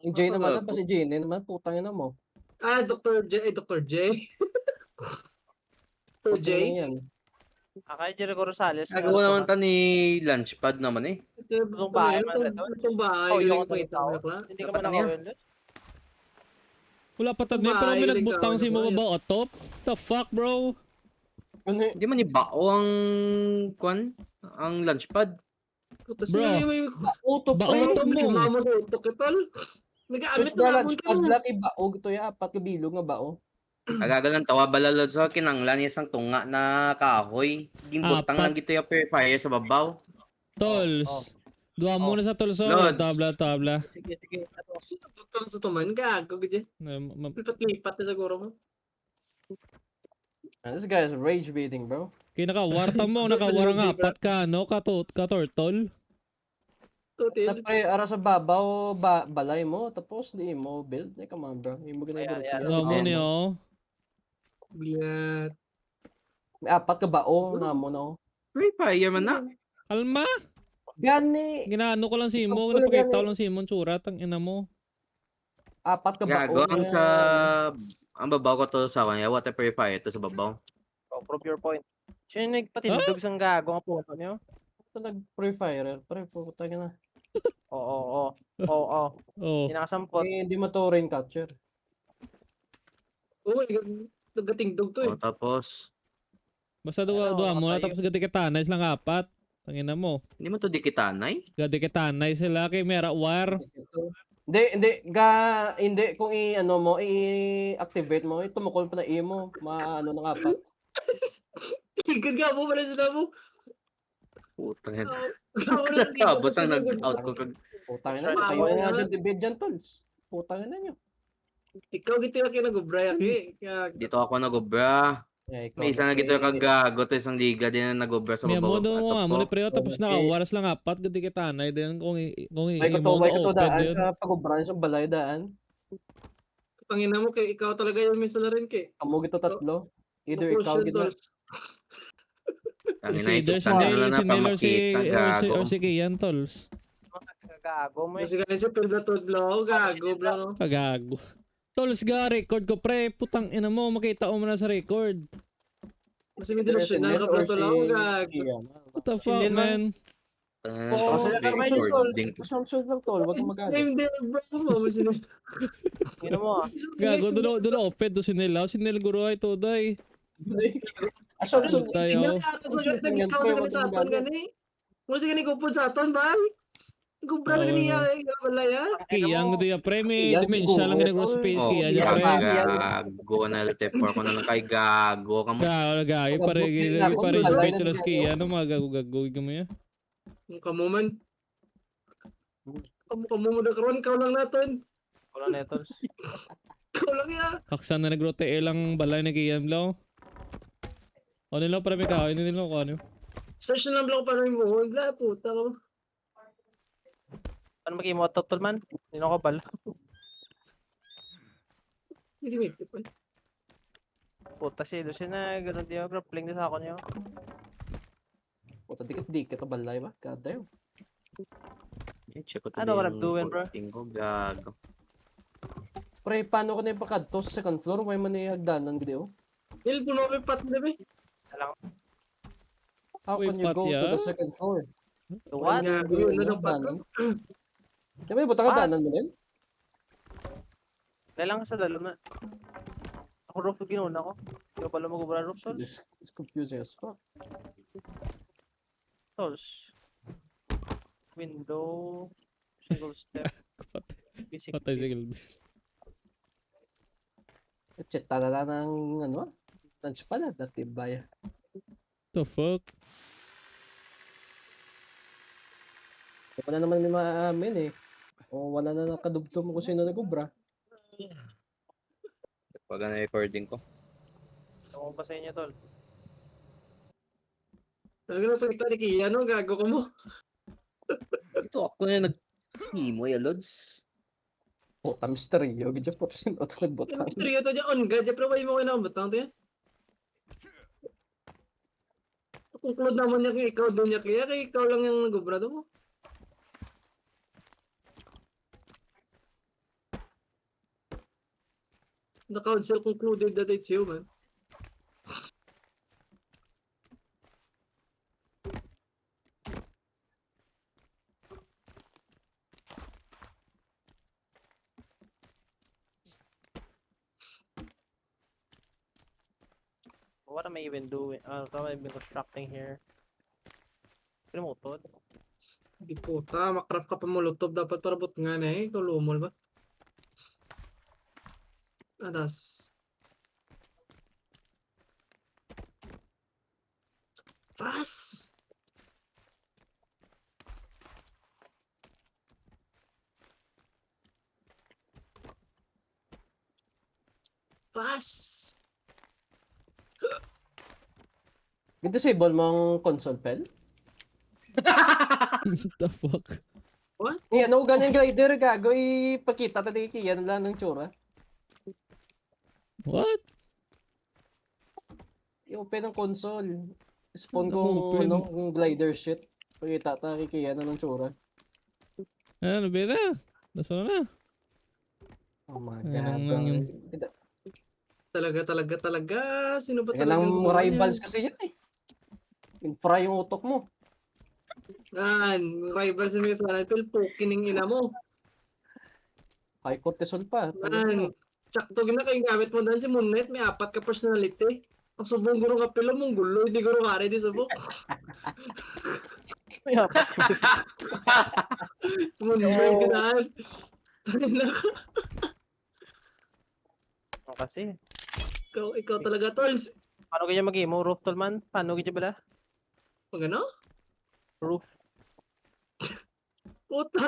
Yung J naman na, si Jane naman, putang ina mo. Dr. J. Dr. J. Dr. J. Putang ina yan. Kay Jericho Rosales. Nagawa naman ta ni Lunchpad naman eh. Itong bahay man rin. Itong bahay. Oh, yung Galing tao. ko ito. Hindi ka man nakawin. Wala pa tayo, pero may nagbutang si mo ba top? The fuck, bro? Hindi man ni Bao ang kwan, ang Lunchpad. Puta, Bro. sila may Utok Ba, utok mo. mama sa utok itol. Nag-aamit First na balance namon pad ka. laki baog to ya, apat ka bilog nga bao. Agagal ng tawa balalod sa kinanglan isang tunga na kahoy. Gimbutang Apat. lang gito yung purifier sa babaw. Tols. Dua muna sa tolso. Lods. Tabla. Sige. Ito. Sino butang sa tuman? Gago gid. Lipat-lipat na siguro mo. This guy is rage beating, bro. Kinakawarta mo, nakawarang apat ka, no? Katortol. Tutil. Tapos ara sa babaw, balay mo, tapos di mo build. Come on, bro. Hindi mo ginagawa. Ayan. Dua mo niyo. Bilat. May apat ka bao na mo na. Purifier man na. Alma! Gani! Ginaano ko lang si Mo, Sakto lang napakita yan ko lang si Mo tsura, tang ina mo. Apat ka bao. Gago ang sa ang babaw ko to sa kanya, water purifier to sa babaw. Prove your point. Sino yung nagpatindog sang gago ang punto niyo? Ito nag-purifier. Pre, puta ka na. Oo. Oh. Kinakasampot. Hindi mo to rain catcher. Uy, nagatingdog to eh. O, tapos, Basta dua mo na, patay tapos gadi katanay silang apat. Tangina mo. hindi mo to dikitanay? Gadi katanay sila kay Mera War. Hindi kung i-ano mo, i-activate mo, tumukol pa na mo, maano ng apat. Higad nga mo pala sila mo. Putang ina. Tapos Tapos ang nag-out ko kag Putang ina, kayo nga dyan, debate dyan, tools. Putang ina nyo. Ikaw gito yung kinag-ubraya kaya dito ako nagobra. May isa na gito kagago to isang liga din na nagobra sa May mo babaw. do mo Atop mo ko. ni preo tapos nakawaras lang apat gadi katanay din kung May mo ko to open daan din. sa pag-ubran sa balay daan. Tangina mo kay ikaw talaga yung may salarin kay. Kamo gito tatlo. Either ikaw gito. Ang Si ina Ders, ito si Mel, si gago. or si Kian Tols. Gago mo eh. Kasi ganun si Pedro Todlo, gago bro. No? Kagago. Tols ga record ko pre, putang ina mo makita mo na sa record. Kasi may delusional ka bro Todlo, gago. What the fuck, Nil man. man? Recording. Assumption lang tol, wag mo magalit. Name there bro mo sino. Gino mo ah. Gago doon open do si Nel guro ay today. Assumption Tayo. Sa ikaw sa kanila sa aton gani. Mo sa gani kupod sa aton ba? Gubra na ganiya balaya. Kiyang do ya pre may Kian, dimensya lang siguro. ginagawa space Oh, kiya ya pre. gago na LT4 ko na lang kay gago ka mo. Gago pare virtual kiya no mga gago gamay. Kamu man. Kamu mo da karon kaw lang naton. Wala na ito. Kaw lang ya. Kaksan na nagrote lang balay na kiyam law. Ano nila para may kahoy nila ko ano. Search na lang bro para mo. Wala puta ko. Ano mag-imo totol man? Nino ko pala. Hindi may tipon. Puta si Lucy na ganun din yung grappling din sa ako niyo. Puta dikit to balay ba? God damn. Check ko to Ano what I'm doing, bro? Ko gago. Pre, paano ka na yung pakadto sa second floor? May manihagdanan gidi oh. Nil puno may pat na ba? How Wait, can you go Patya? to the second floor? The what? Gago yun na lang pat. Di ba yung butang hagdanan mo din? Kailangan sa dalo na. Ako roof ginauna ko. Hindi ko pala mag-ubra roof tol. It's confusing as fuck. Tolls. Window. Single step. Basic. Patay si Gilby. Chet talala ng ano? Lunch pala, dati baya. The fuck? Wala naman may maamin eh. O wala na nakadugtong kung sino nagubra. Pag na recording ko. Ewan ko pa sa inyo tol. Talaga na pagkita ni Kia, no? Gago ko mo. Ito ako na nag-himo ya lods. Puta, misteryo. Gidya po sino ito Yung nagbutang. misteryo to dyan, on God, pero may mo kinakabatang to yan. Conclude naman niya kung ikaw doon niya kaya, kaya ikaw lang yung nag-ubra mo. The council concluded that it's human. What am I even doing? What am I even constructing here? Pinamutod. Di puta, makrap ka pa molotov. Dapat parabot nga na eh. Ikaw lumol ba? Adas. Pas! Pas! I-disable mo ang console pen? What the fuck? Yan, no, ganyan glider, gago. Ipakita tayo kiyan lang ng tsura. What? I-open ang console. Spawn Ano ko open? ano, yung glider shit. Pakita tayo kiyan ng tsura. Ano, bira? Nasa na? Oh my Ayan god. lang yun. Talaga. Sino ba Yan talaga ang gumawa rivals niyan? kasi yan eh. Infra yung utok mo. Rivals yung sana. Pero pokining ina mo. High cortisol pa. Tsakto na kayong gamit mo doon si Moon Knight. May 4 ka personality. Ang subong guro ka pila mong gulo. Hindi guro ka rin di subok. May apat. Moon Knight ganahan. Kasi. Ikaw talaga, Tols. Paano kaya mag-imo? Roof tol man? Paano kaya bala? Pag ano? Roof. Puta.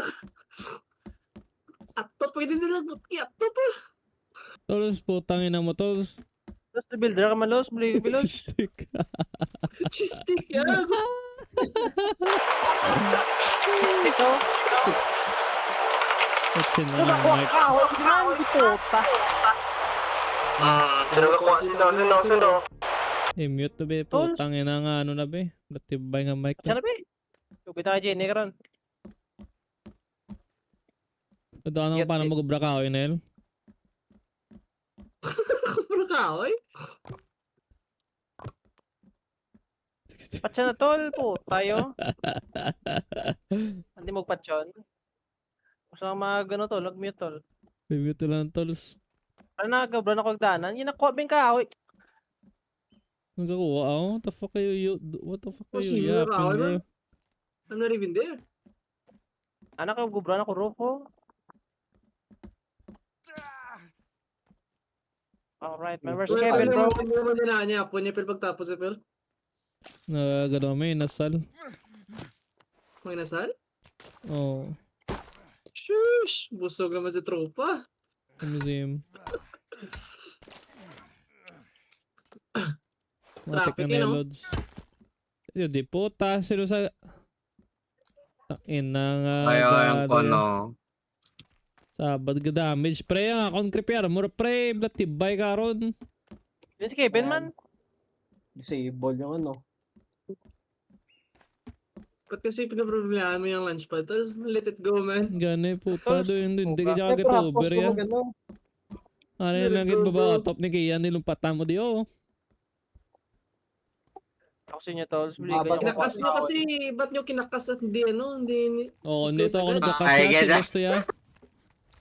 Ato, pwede nila butki. Ato pa. Tolos, putang ina mo, Tolos. Tapos na builder ka man, Los. Bilos. Stick. Chistik yan. Ito. Atsin Sino na ba ng kuha mic. ka? Huwag naman. Di puta. Sino? I-mute na be, putang ina nga ano na be. Latibay nga mic Siya na. na ba eh? Kubita ka, Jenny, karon. Ito ka naman paano mag-ubra ka, Inel? Puro kaoy. Patsa na tol po. Tayo. Hindi mo patson. Gusto ka mag ano tol. Nag-mute tol. I-mute lang, Tolos. Ano nagabra na kagdanan? Yun nakuha bing ka. Oy. Nagkakuha ako? What the fuck are you, what the fuck are you sino yapping, ka, bro? I'm not even there. Anak ka gubra na ko Rufo. Alright, members Well, Kevin bro. Hindi naman nila niya. Apo niya pero pagtapos eh, pero. Nagano may nasal. May nasal? Oh, Shush! Busog naman si tropa. sa museum. Matik Traffic na yun, no? Lods. Yun, di puta. Sino sa... Takin na nga. Ayun ko, gado yan. no. Sabad ka damage. Pre, ang akong creeper. Mura pre, blatibay ka ron. Yun si Kevin man. Disable yung ano. Ba't kasi pinaproblemahan mo yung lunch pad? Tapos let it go, man. Gani puta. Doon, hindi ka Eh, dyan get tapos over mo yan. ganun. Ano yung langit baba? Top ni Kian. Nilumpatan mo di oh. Ako sa inyo tol. Bili Babag kayo na Kinakas nyo kasi, ba't nyo kinakas at hindi ano, hindi... Oo, nito ako Ay, nagkakasya. get Si that. Gusto ya.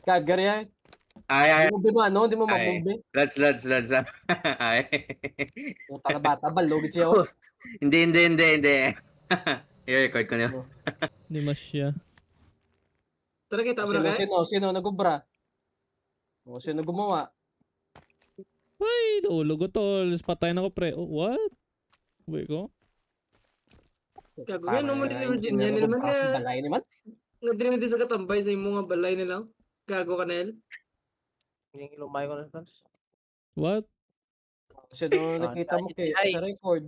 Gagar yan. Ay. Hindi mo ano, hindi mo Ay. mamumbi. Lads. Ay. Puta ka bata, balugit siya oh. Hindi. I-record ko na. Hindi masya. Tara, kita mo na kaya? Sino nagubra? O sino gumawa? Ay, tulog ko tol. Patayin ako pre. Oh, what? Wait ko? Gago yan, naman si Virginia Hindi naman nagubra sa nga. balay naman. Nga din hindi sa katambay sa imo nga balay nila. Gago ka na yan. Hindi lumay ko na tol. What? Sino nakita mo kay Ay. sa record?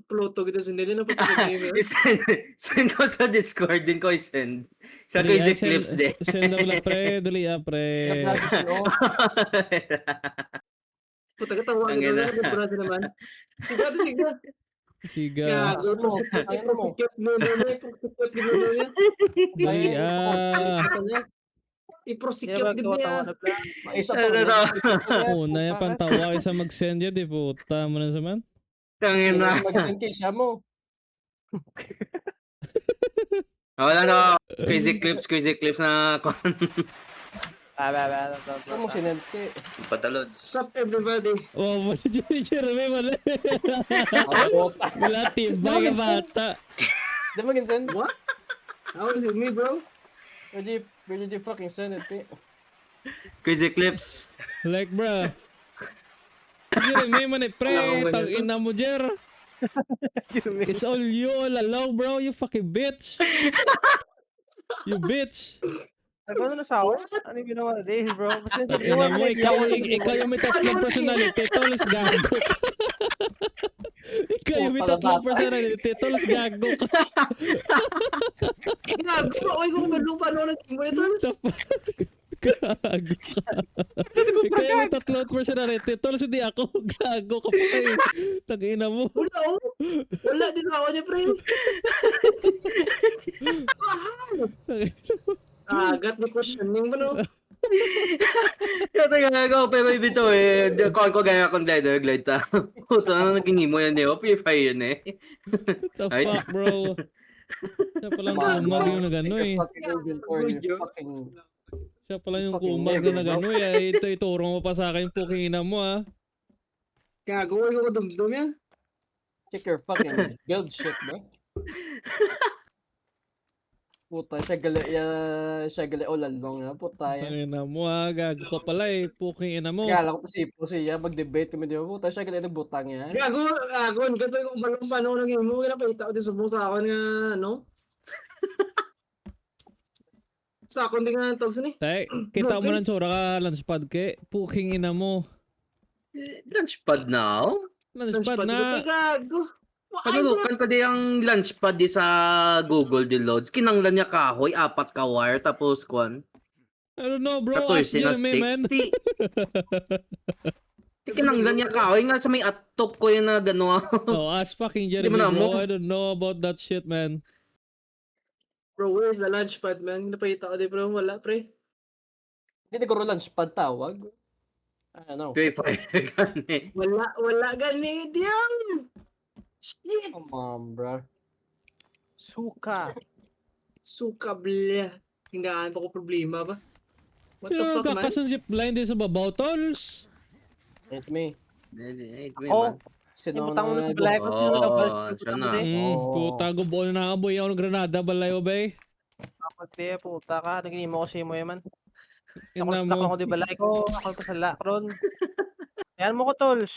Pluto kita sa nila na patagin mo. Send ko sa Discord din ko i-send. Sa ko Dali, i clips din. Send na wala pre. Dali pre. Naglago siya oh. Puta ka tawa Ang ka ina. na, nagbrado naman. Siga. Siga. Gago, prostitute mo na, prostitute mo na. Dali I-prosecute din niya. na plan. Isa pa. Una yung pantawa isa mag-send yan, di puta mo na saman. Tangin na. Mag-send kay siya mo. Wala na. Crazy clips na Ano mo sinend kay? patalods. Stop everybody. Oh, mo si Jeremy wala. Bota. Wala tibay ka bata. Di mo send? What? How is it me, bro? Where did you fucking send it kay? Crazy clips. Like, bro. Jeremy man pre, Alam ko tang ganito. ina mo Jer. It's all you all along, bro. You fucking bitch. You bitch. Ano na sa akin? Ano yung ginawa na days, bro? Basta Tang ina mo, ikaw yung may tatlong personality, tols gago. Ikaw yung may tatlong personality, tols gago ka. Gago, oy ko kung paano nag-team mo ito. Gago ka. Ikaw yung may tatlong personality, tols hindi ako. Gago ka pa eh. Tang ina mo. Wala, oh. Wala, di sa ako niya, pre. Agat ni questioning mo, no? Kaya tayo pero hindi to eh. Kuhan ko gaya akong glide ta. Puto na naging mo yan eh. P5 yun eh. What the Ay, fuck, bro? Siya palang kumag yung nagano eh. Fucking inventory. Fucking... Siya palang yung Fucking kumag na nigga, nagano eh. Ito, ituro mo pa sa akin yung puking ina mo ah. Gago, oy ko dumdum yan. Check your fucking build shit, bro. Puta, siya gali all along ha. Puta yan. Puking ina mo ah. Gago ka pala eh. Puking ina mo. Kala ko to si siya, mag-debate kami di ba? Puta, siya gali nagbutang yan. Gago, gato ko balong paano nang imo kinapita ko din subong sa akin nga ano. Sa akon din nga togs ni. Tay, kita mo ng tsura ka lunchpad ke. Puking ina mo. Lunchpad now? Lunchpad Sa na. gago. Pagulukan ko di ang lunchpad di sa Google di loads. Kinanglan niya kahoy, 4 ka wire, tapos kwan. I don't know bro. Ask 14 na Jeremy man. sticks. Di kinanglan niya kahoy nga sa may atop ko yun na gano'n. Oh, ask fucking Di Jeremy mo na bro. mo. I don't know about that shit man. Bro, where's the lunch pad, man? Napahita ko din, bro. Wala, pre. Hindi ko lunch pad tawag. I don't know. P5 gani. Wala gani diyang. Shit. Come on, bro. Suka. Suka, bля. Hingaan pa ko problema ba? What the Sino fuck, man? nagkakasan zipline din sa babaw, tolls? It's me. Oh, Sino Ibutang mo na na sa balay ko. siya na. Oh. Puta, gubo na nakaboy ako ng granada, balay o bay. Tapos eh, puta ka. Naging mo ko si mo man. Ako Ina stuck mo. ako di balay ko. Ako pa sa lakron. Ayan mo ko, Tols.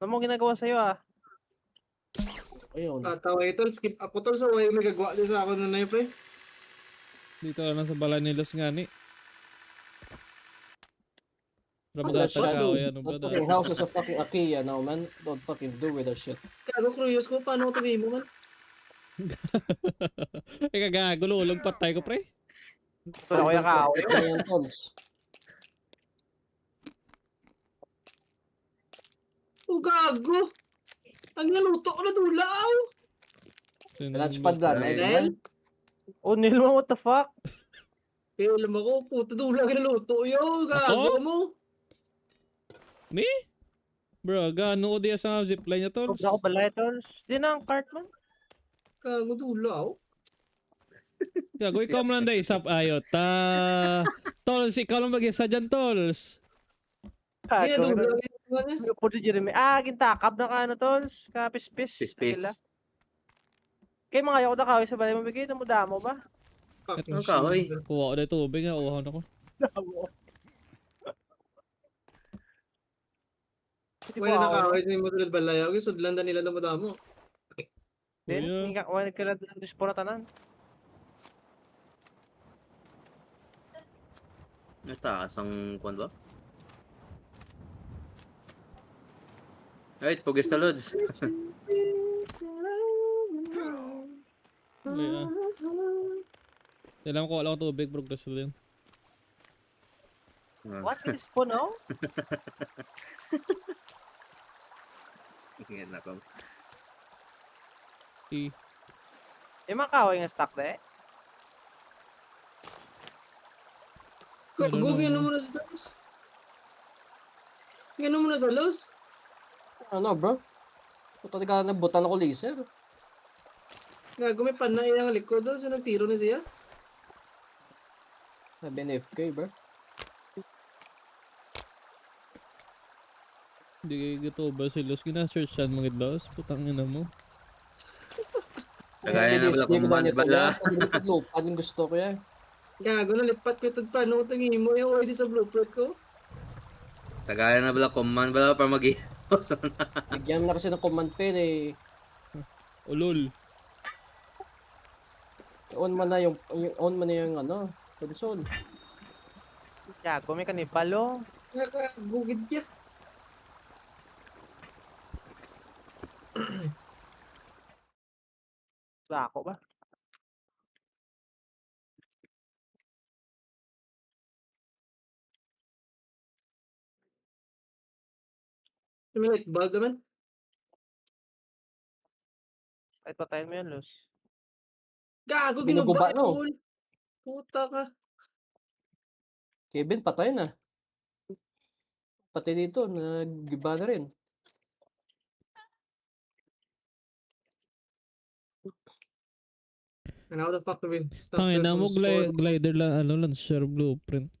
Ano mo ginagawa sa'yo ah? Ayun. Tawa ito, skip ako tol sa way may gagawa din sa ako na na pre. Dito ka na sa balay ni Los Ngani. Para What the magatag shit? ka o yan, That brother. fucking house is a fucking IKEA now, man. Don't fucking do with that shit. Gago, curious ko, paano ko tingin mo, man? Ika gago, lulog patay ko, pre. Ito na ko yung kaaway. Ano yan, tolls? Oh, gago! Ang naluto ko na dulaw! Lunch pad lang, Ay, man. Oh, Nilma, what the fuck? Kaya alam ako, puto dulaw kinaluto yo, gago Ako? mo! Me? Bro, gano ko diya sa zipline niya, tolls? Sobra ko balay, Tols. Di na ang cart man. Gago dulaw. Gago, ikaw mo lang day, sap ayot. Tolls, ikaw lang mag-isa dyan, tolls. Kaya Gago. dulaw yun. Po si Jeremy. Gintakap na ka ano, Tols. Kapis-pis. Pispis. Kaya mga ayaw ko na kawin sa balay. Mabigay na mo damo ba? Ang kahoy. Kuha ko na tubig nga, uhaw na ko. Damo. Wala na kaway sa mga sulod balay. Ako yung sudlan na nila na madamo. Then, Kuya. wala nagkalat ng dispora tanan. Nataas ang kwan ba? Right, pugis na loads. Kuya. Alam ko, wala ko tubig, bro. Gusto din. What is po now? Tingnan ako. Yung mga kaway nga stock de. Wala Gago, na, gano'n ano. mo na sa taas. Gano'n mo na sa los. Ano, bro? Puta ka na butan ako laser. Gago, may panay ang likod daw. So, nagtiro na siya. Sabi ni FK, bro. Hindi kayo gato ba si Los? Gina-search yan mga boss. Putang ina mo. Kagaya na pala command bala. Pag lupa, yung gusto ko yan. Gago, nalipat ko ito pa. Ano ko tingin mo yung ID sa blueprint ko? Kagaya na pala command bala para mag-ios. Bigyan mo na kasi ng command pen eh. Ulol. On mo na on mo na yung ano, console. Gago, may kanibalo. Nakagugid niya. Sako ba? May light bulb naman. Kahit patayin mo yan, Los. Gago, Binuguba, ginuba no? yung wall. Puta ka. Kevin, patay na. Pati dito, nagiba na rin. And how the fuck do we stop Tangin na them mo, from scoring? glider lang, ano lang, share blueprint.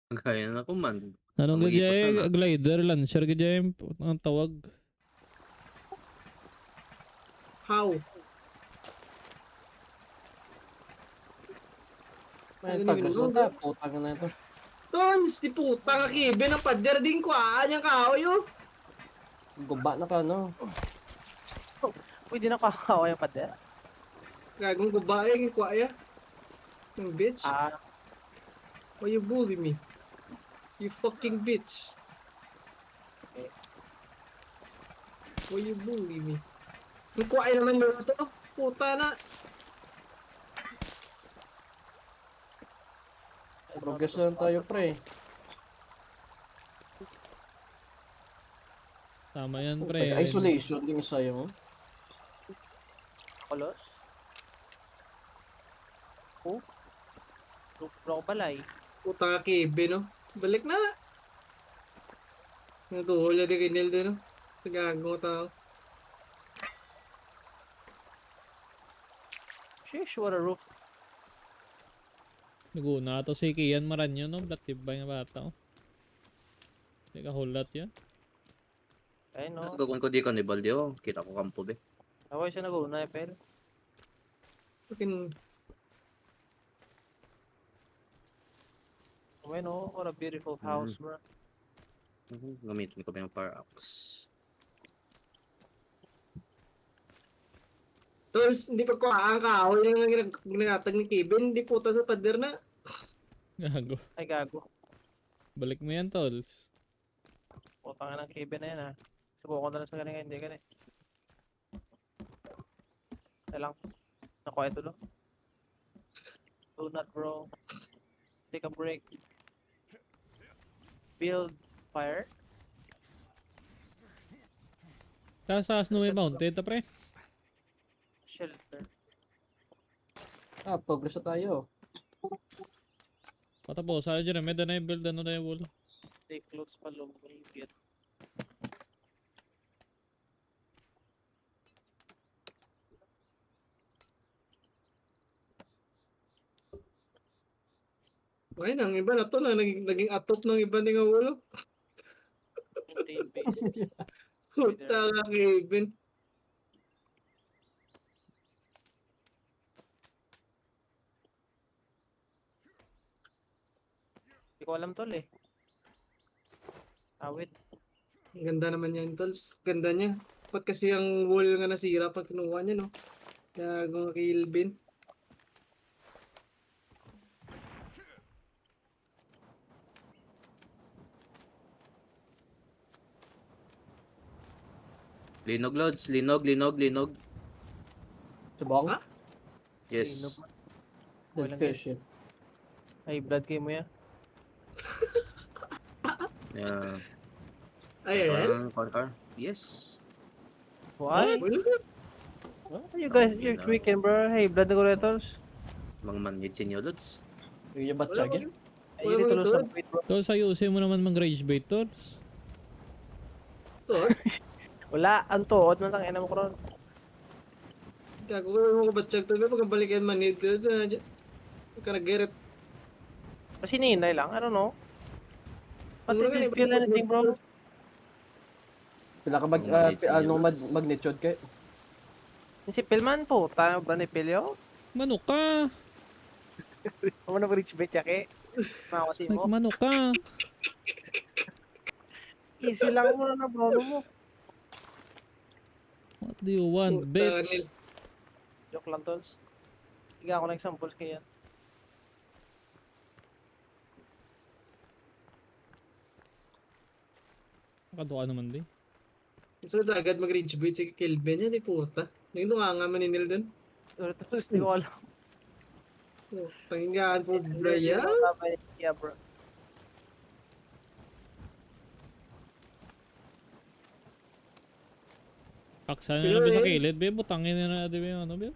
Kagaya na command. Anong Mag-ikot gadya na na. glider, launcher gadya ang tawag. How? May Ano progress yun, na no? putang na ito. Tons, di puta ka Kevin. Ang pader din ko niyang kahoy oh. Guba na ka, no? Pwede na kakawa yung pader. Gagong guba yung kwaya. Yung bitch. Ah, Why you bully me? You fucking bitch. Why you bully me? Yung kwaya naman mo ito. Puta na. Progress lang tayo, pre. Tama yan, Puta pre. ka, isolation din sa'yo. kolos. Oh. Bro ko balay. Puta ka Kevin oh. Balik na. Natuhol na din kay Nel din oh. Gagong tao. Sheesh, what a roof. Naguna to si Kian Maranyo, no? Blatibay nga bata, oh. Teka, hulat yan. Ayun no. Gagawin ko di cannibal di oh. Kita ko kampo be. Ako siya nag-una eh, pero. Fucking Ayun no, what a beautiful house, bro. Gamitin ko ba yung power axe? Tools, hindi pa ko ang kahoy yung ginatag ni Kevin. Hindi puta sa pader na. Gago. Ay, gago. Balik mo yan, tolls. Putang ng Kevin na yan ha. Subukan na lang sa kanina, hindi ganun. Isa lang. Nakuha ito lang. Do not bro. Take a break. Build fire. Sa Snowy Mountain, ta pre. Shelter. Progress na tayo. Patapos, sayo dyan, may danay build, ano na yung wall. Take clothes pa low. Get. Ayun, ang iba na to na naging atop ng iba ni nga ulo. Maintain base. Puta ka Kevin. Hindi ko alam tol eh. Awit. Ang ganda naman yan, Tools. Ganda niya. Ba't kasi ang wall nga nasira pag kinuha niya, no? Gagong Kilbin. Linog loads, linog. Subong? Ha? Yes. Dead fish yun. Ay, blood kayo mo yan. Yeah. Ay, ay. Car. Yes. What? Wala. You guys, you're tweaking bro. Hey, blood na ko retals. Mga manhid sinyo, Lods. Yung yung batsa Wala yan. Ay, Wala dito mga tulos ito. ng wait bro. Tol, ayusin mo naman mag-rage bait, tol. Ito, Wala, ang tuod man lang ina mo karon. gago ko yung mga batsag to. Pagkabalik yan manid. Kanageret. Kasi ninay lang, I don't know. What Mura did you ka na, feel anything bro? Pila ka mag, Yung maliit sa ano, Lods. magnitude kay. Si Pilman po, tayo ba ni Pilyo? Manok ka! Ako na reach bet yake. Makakasi mo. Manok ka! Easy lang mo na bro mo. What do you want, bitch? Joke lang tolls. Higa ako ng examples kaya. Nakatuwa naman, di. So, agad mag-reach bait si Kelvin yan, di puta. Naging nga maninil dun. Tolls, di ko alam. Panghingaan po, Brian. Yeah bro. Paksa Pero na ba sa eh. kilid, be? Butangin na natin yung ano, be?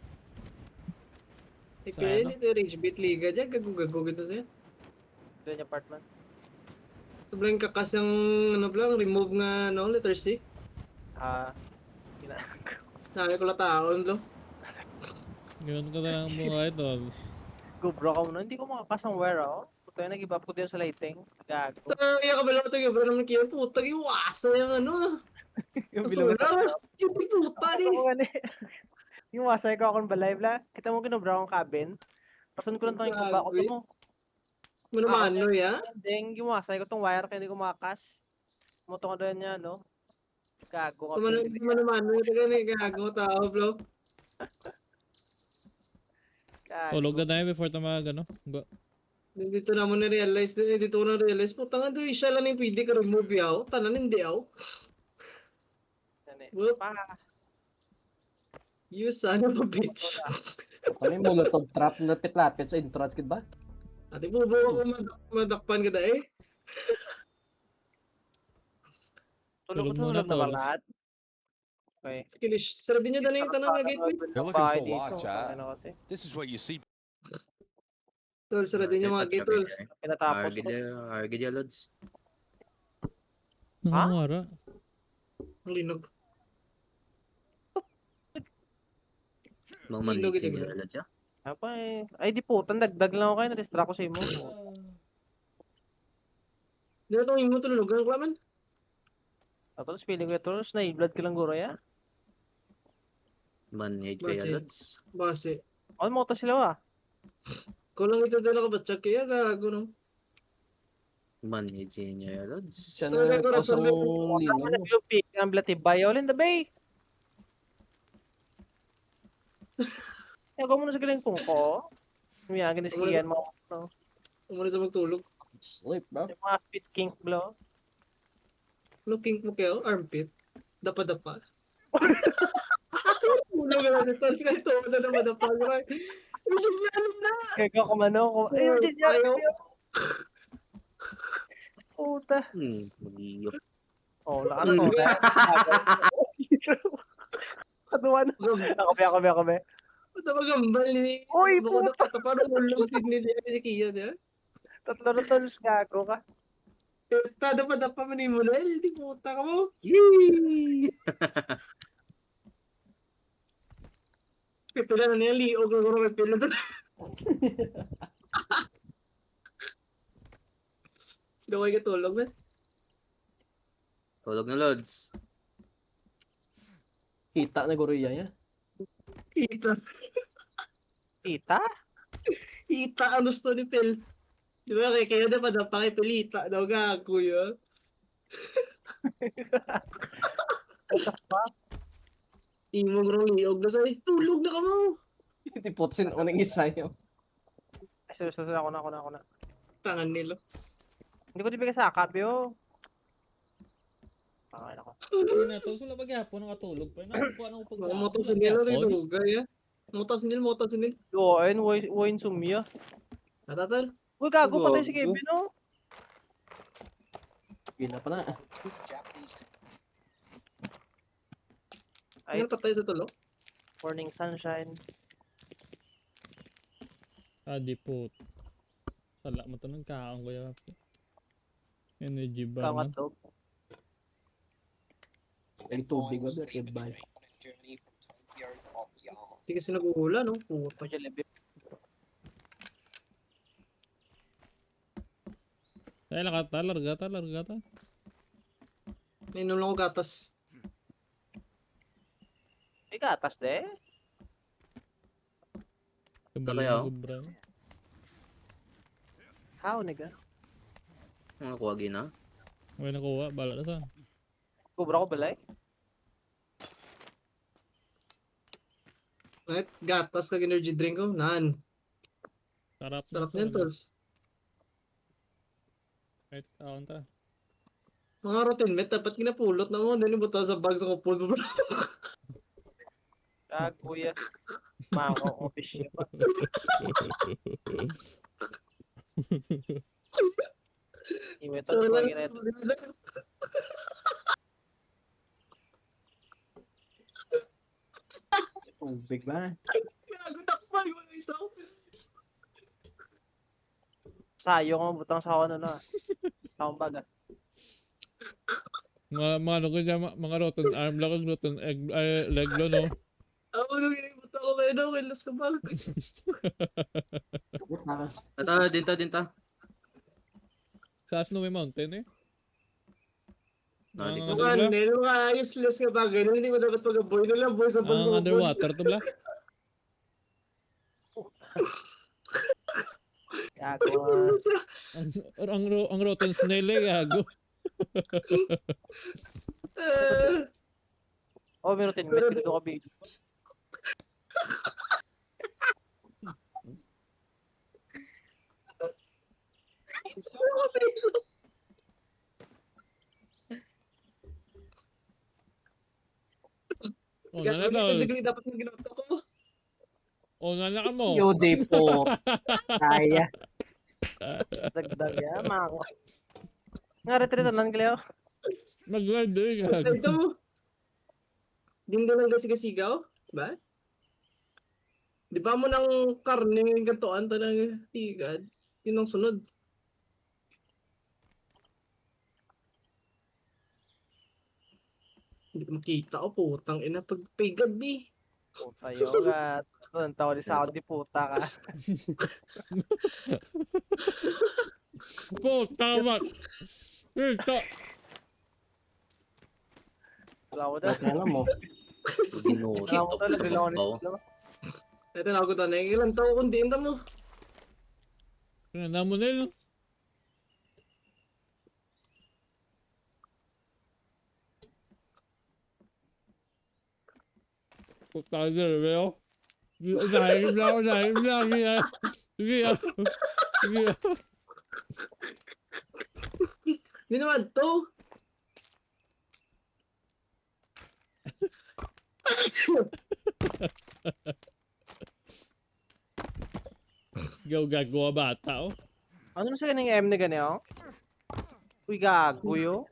Kaya yun, ito yung reach bait liga dyan. Gagugagugin na sa'yo. Doon yung apartment. Ito ba yung kakas yung, ano ba, remove nga, no, letter C. Ah, Sabi ko lang taon, lo. Ganun ka na lang buhay, tol. go bro ka muna. Hindi ko makakasang wear oh. Puto yun, nag-give up ko din sa lighting. Gago. Iya ka ba lang ito, bro, naman kaya, puta, iwasa yung ano, Yung basura. Yung puta, ni. Yung wasay ko akong balay bla. Kita mo kinobra akong cabin. Pasan ko lang tong ibaba ko to mo. Manumano, ya. Deng, yung wasay ko tong wire kaya hindi ko makakas. Muto ko doon niya, no? Gago ka. Manumano, ito ka na, gago, tao, bro. Gago. Tulog na tayo before tayo ano? Go. Dito na mo na-realize, dito ko na-realize, puta nga, doon siya lang yung pwede ka remove yaw. Tanan, hindi yaw. Yan eh. Whoop. Pa. You son of a bitch. Ano yung molotov trap na lapit sa entrance, kid ba? Ate po ba ako madakpan ka da eh? Tulog Tulog muna, na ba tol. lahat? Okay. Sige, Lish. Sarap din niya dali yung tanong nga gateway. You're looking so locked, chat. This is what you see. Tol, sarap din yung mga gateway. Pinatapos ko. Argidya, Lods. Nang Ha? ano ara? Ang linog. Mga manhid Ilog ito, sinyo, bro. Lods, ya? Apa eh. Ay di po, dagdag lang ako kayo. Na-distract ko sa imo. Hindi na itong imo tulog. Ang klaman. Tapos feeling ko ito. Na-blood ka lang guro ya. Manhid kaya, Bakit? Lods. Base. Oh, mo to sila ah. Kulang ito dala ka batsak kaya gago no. Manhid sinyo, Lods. Siya Talaga, na corazon kasang mo. lino Ano mo. nag-UP? Ang blatibay. All in the bay. Kaya mo na sa galing kong ko. Umiyagin na siyan mo. Umuna sa magtulog. Sleep, bro. Yung mga fit kink blow. Looking mo kayo, armpit. Dapa-dapa. Tulog ka na si Tol. Sige, ito. Dapa-dapa. Virginia na! Kaya ko kumano ko. Ay, Virginia! Ayaw. Puta. Mag-iop. Oh, nakano ko. Kaduan. Ako be. Puta magambal ni... Uy, puta! Paano ulong si Kia niya? Tatlo na tons gago ka. Dapa-dapa man mo na. Hindi puta ka mo. Yee! Pipila na niya. Liog ang guro. Pipila na. Sinaway ka tulog na. Tulog na, Lods. Kita na guriya niya. Kita. Tita? Kita ang gusto ni Phil. Di ba kaya dapa-dapa kay Pilita daw gago yun. Imo grong liog na sa'yo. Tulog na ka mo. Hindi po sin unang isa yun. Ay, susunod ako na. Tangan nila. Hindi ko dibigay sa akap yo. Pangalan ako. Hindi na to. Sula maghapon nakatulog pa. Nakukuha na ko Mga motos nila rin lugay ya. Motos nila. Doon, woin sumia. Natatal. Uy, gago Gago. patay si Kevin, no? Yun na pa na. Ay, Ano patay sa tulo? morning sunshine. Di po. Sala mo to ng kaon ko yung energy bar Kamat man. dog. Ay, tubig ba? Kibay. Hindi kasi nag-uula, no? Puta. Jollibee. Ay, lakata, largata. Nainom lang ko gatas. May gatas de. Kabalo Kaya, ng gubra. How, nigga? Mga kuwagi na. May nakuha, bala na saan. Kubra ko balay. Kahit gatas kag energy drink ko, nan. Sarap Sarap na yan, tol. Kahit kaon ta. Mga routine met, dapat kinapulot na mo. Dahil buta sa bag sa kupol mo. Kuya. Mango, fish pa. Imetan So, ko lang. lagi na ito. Tubig ba? Gago takpal, wala isa ako. Sayo ko butang sa ako na. Akong baga. Mga ano ko dyan, mga rotten arm lang ang rotten egg, leg lo, no? Ako nung inibot ako kayo na, kilos ka bag. Ito, dinta. Sa Snowy Mountain eh. Di Ang ko. ano ba? Mga mga useless nga bagay na hindi mo dapat pag-aboy na lang, boy sa bag sa Ang kupol. underwater to bla? Gago. Ang rotten snail eh, gago. Oh, meron 10 minutes dito ka video. Oh, Gago, nananalos. dapat yung ginato ko. Oh, nanaka mo. Yode po. Kaya. Dagdag ya, mango. Nga retretanan kaleo. Mag-live eh, gago. Ito mo. Hindi lang gasigasigaw, ba? Di ba mo ng karne gantoan talaga tigad? Yun ang sunod. Hindi ko makita o putang ina pag pigad bi. Puta yoga. Ang tawag di sa di puta ka. Po, tama. Ito. Wala mo daw. Alam mo. Ginuti Wala mo to daw. sa Nagrilawan babaw. Ito na ako tanay. Ilan taon kung diin mo? Ano mo na yun? Puta ka dyan, Leo. Unahin lang. Sige ah. Sige ah. Hindi naman to. Gaw gagawa bata oh. Ano na sa ganing M na ganyan? Uy, gago yo.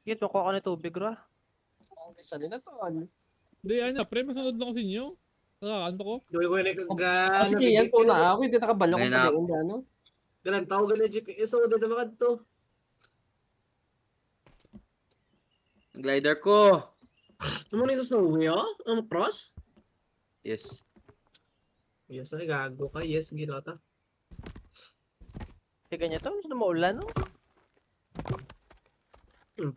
Kit, makuha ka na tubig, ra. Isa nila to. Ano? Hindi, yan na. Pre, masunod na ko sa inyo. Nakakanto ko. Gawin ko na kagana. Sige, yan po na ako. Hindi nakabalo ko Ayun pa na. din. Ano? Galang tao ganun GPS o dito makad to. Glider ko. Ano mo na sa snowy oh? Ang cross? Yes. Yes, ay gago ka. Yes, ginata. Kasi ganyan to. Gusto mo ulan, no?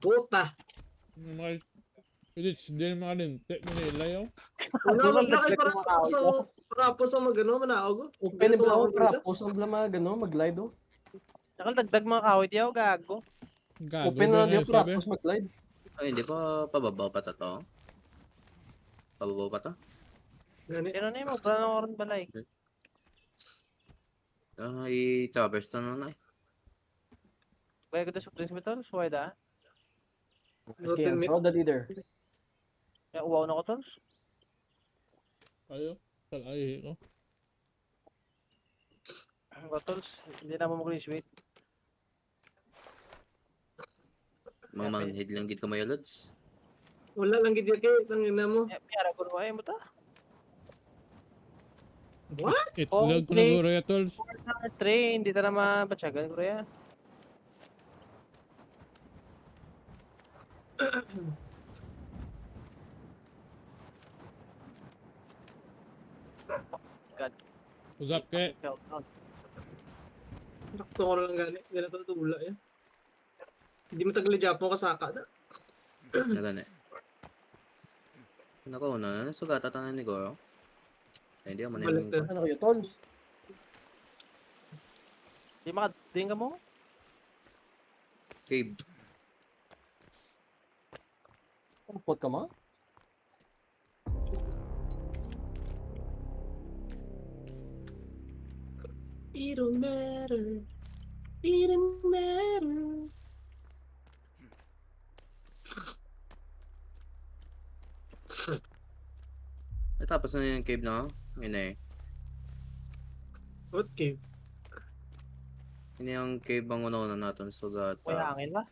Puta. Mga Rich, din mga lintik mo nila yun. Wala mo na Dagdag kayo mo mga audio. para po sa magano manaog. Pwede ba ako prapos ang blama gano mag-glide oh. Nakaldagdag mga kawit yaw, gago. Gago Open ba na di yung sabi? prapos mag-glide. Ay, hindi pa pababaw pa to. Pababaw pa to? Gani. Pero na yung mga ng oran balay. I-traverse to na na eh. Kaya ko sa Prince Metal, suway da. Okay, follow the leader. Kaya uwaw na ko, tol. Ayo, talay ko. Ang tol, hindi na mo mag-graduate. Mga manhid lang gid ko mayo lods. Wala lang gid kay tangina mo. Piyara ko na mo ta. What? Itlog ko na guro ya, tol. Train, hindi ta na mabatsagan ko yan. God, Usap ke. help out. Nakto ko lang gani. Ganito tula yan. Hindi mo tagal Japon kasaka na. Wala na. Nako, nasugata tanan ni Goro. Ay, hindi ako Balik manayang. na. Ano kayo, tons? Di makading ka mo? Cave. Kampot ka ma? It don't matter. It don't matter. Natapos na yung cave na. Yun na eh. What cave? Yun yung cave ang una-una natin sugata. May hangin ba?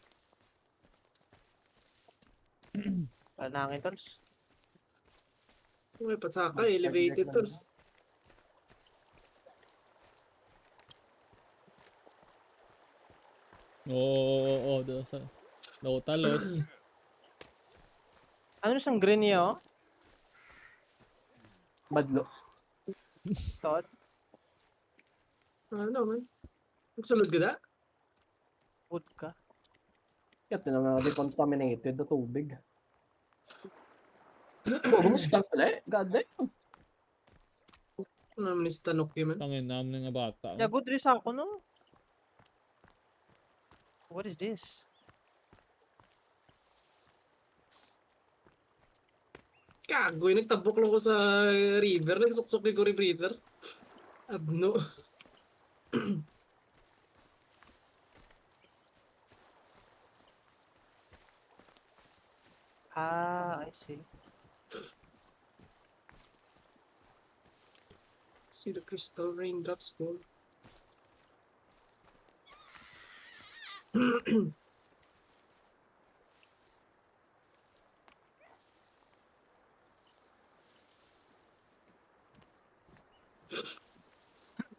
Wala na hangin, tol. May pasaka, elevated tools. Oo, sa Nautalos. Ano siyang green niya, oh? Badlo. Todd? Ano man? Nagsulod ka na? Wood ka? Kaya tinanong natin contaminated na tubig. Oh, gumistal pala eh. God damn. Ano naman is tanok yun man? Tangin namin nga bata. Yeah, good rin ako, no? What is this? Kagoy, nagtabok lang ko sa river. Nagsuksok ko river. Abno. Ah, I see. See the crystal raindrops fall.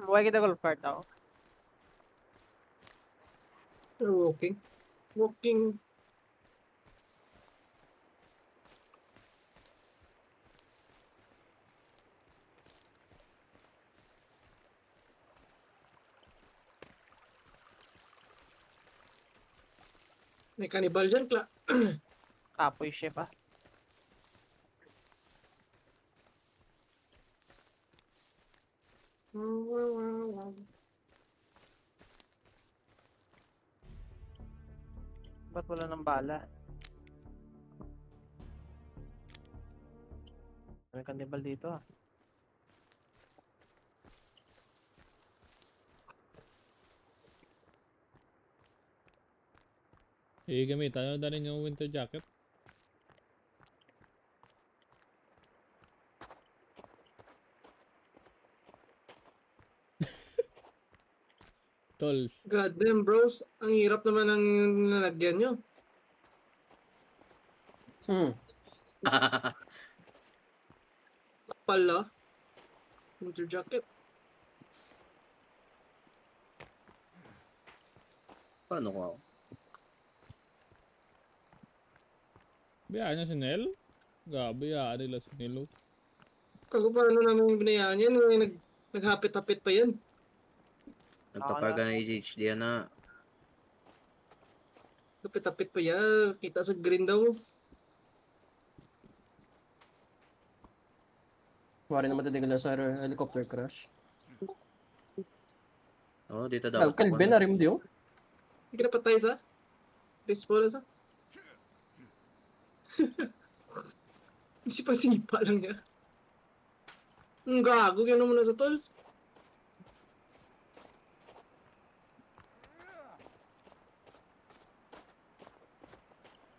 Why kita golf cart ako? Walking. Walking. May cannibal dyan, Kla. Apoy chef, ah. Ba't wala ng bala? May kanibal dito, ah. Gamitan nyo na rin yung winter jacket. Tol, God damn, bros. Ang hirap naman ng nalagyan nyo. Pala. Winter jacket. Paano ko ako? biyaan niya si Nel? Gabi, biyaan nila si Nel. Oh. Kago paano namin binayaan yan? Naghapit-hapit pa yan. Nagpaparga na HHD na. Hapit-hapit pa yan. Kita sa green daw. Wari naman tatigil sa helicopter crash. Oo, dito daw. Kalben na rin diyo. Hindi ka na patay sa? Respawn na sa? Sipa-sipa lang niya. Ang gago, gano'n mo na sa tolls.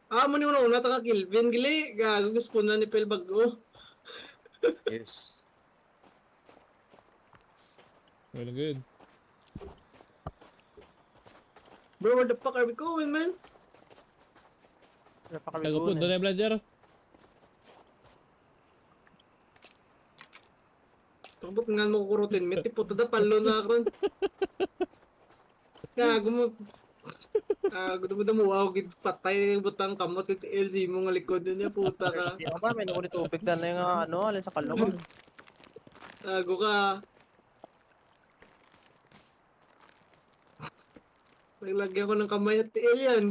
Mo ni una taka Kilvin gili gago gusto na ni Pel bago. Yes. Well, good. Bro, where the fuck are we going, man? Wala pa kami Tago po, doon, doon eh. na yung Bladger. Takbot nga mo kukurutin. May tipo tada palo na karon. Gago mo. Gago mo damuwaw gid patay butang kamot kit LC mo nga likod niya puta ka. Di ako ba, may nukulit tubig na yung ano, alin sa kalong. Gago ka. Naglagyan ko ng kamay at tiil yan.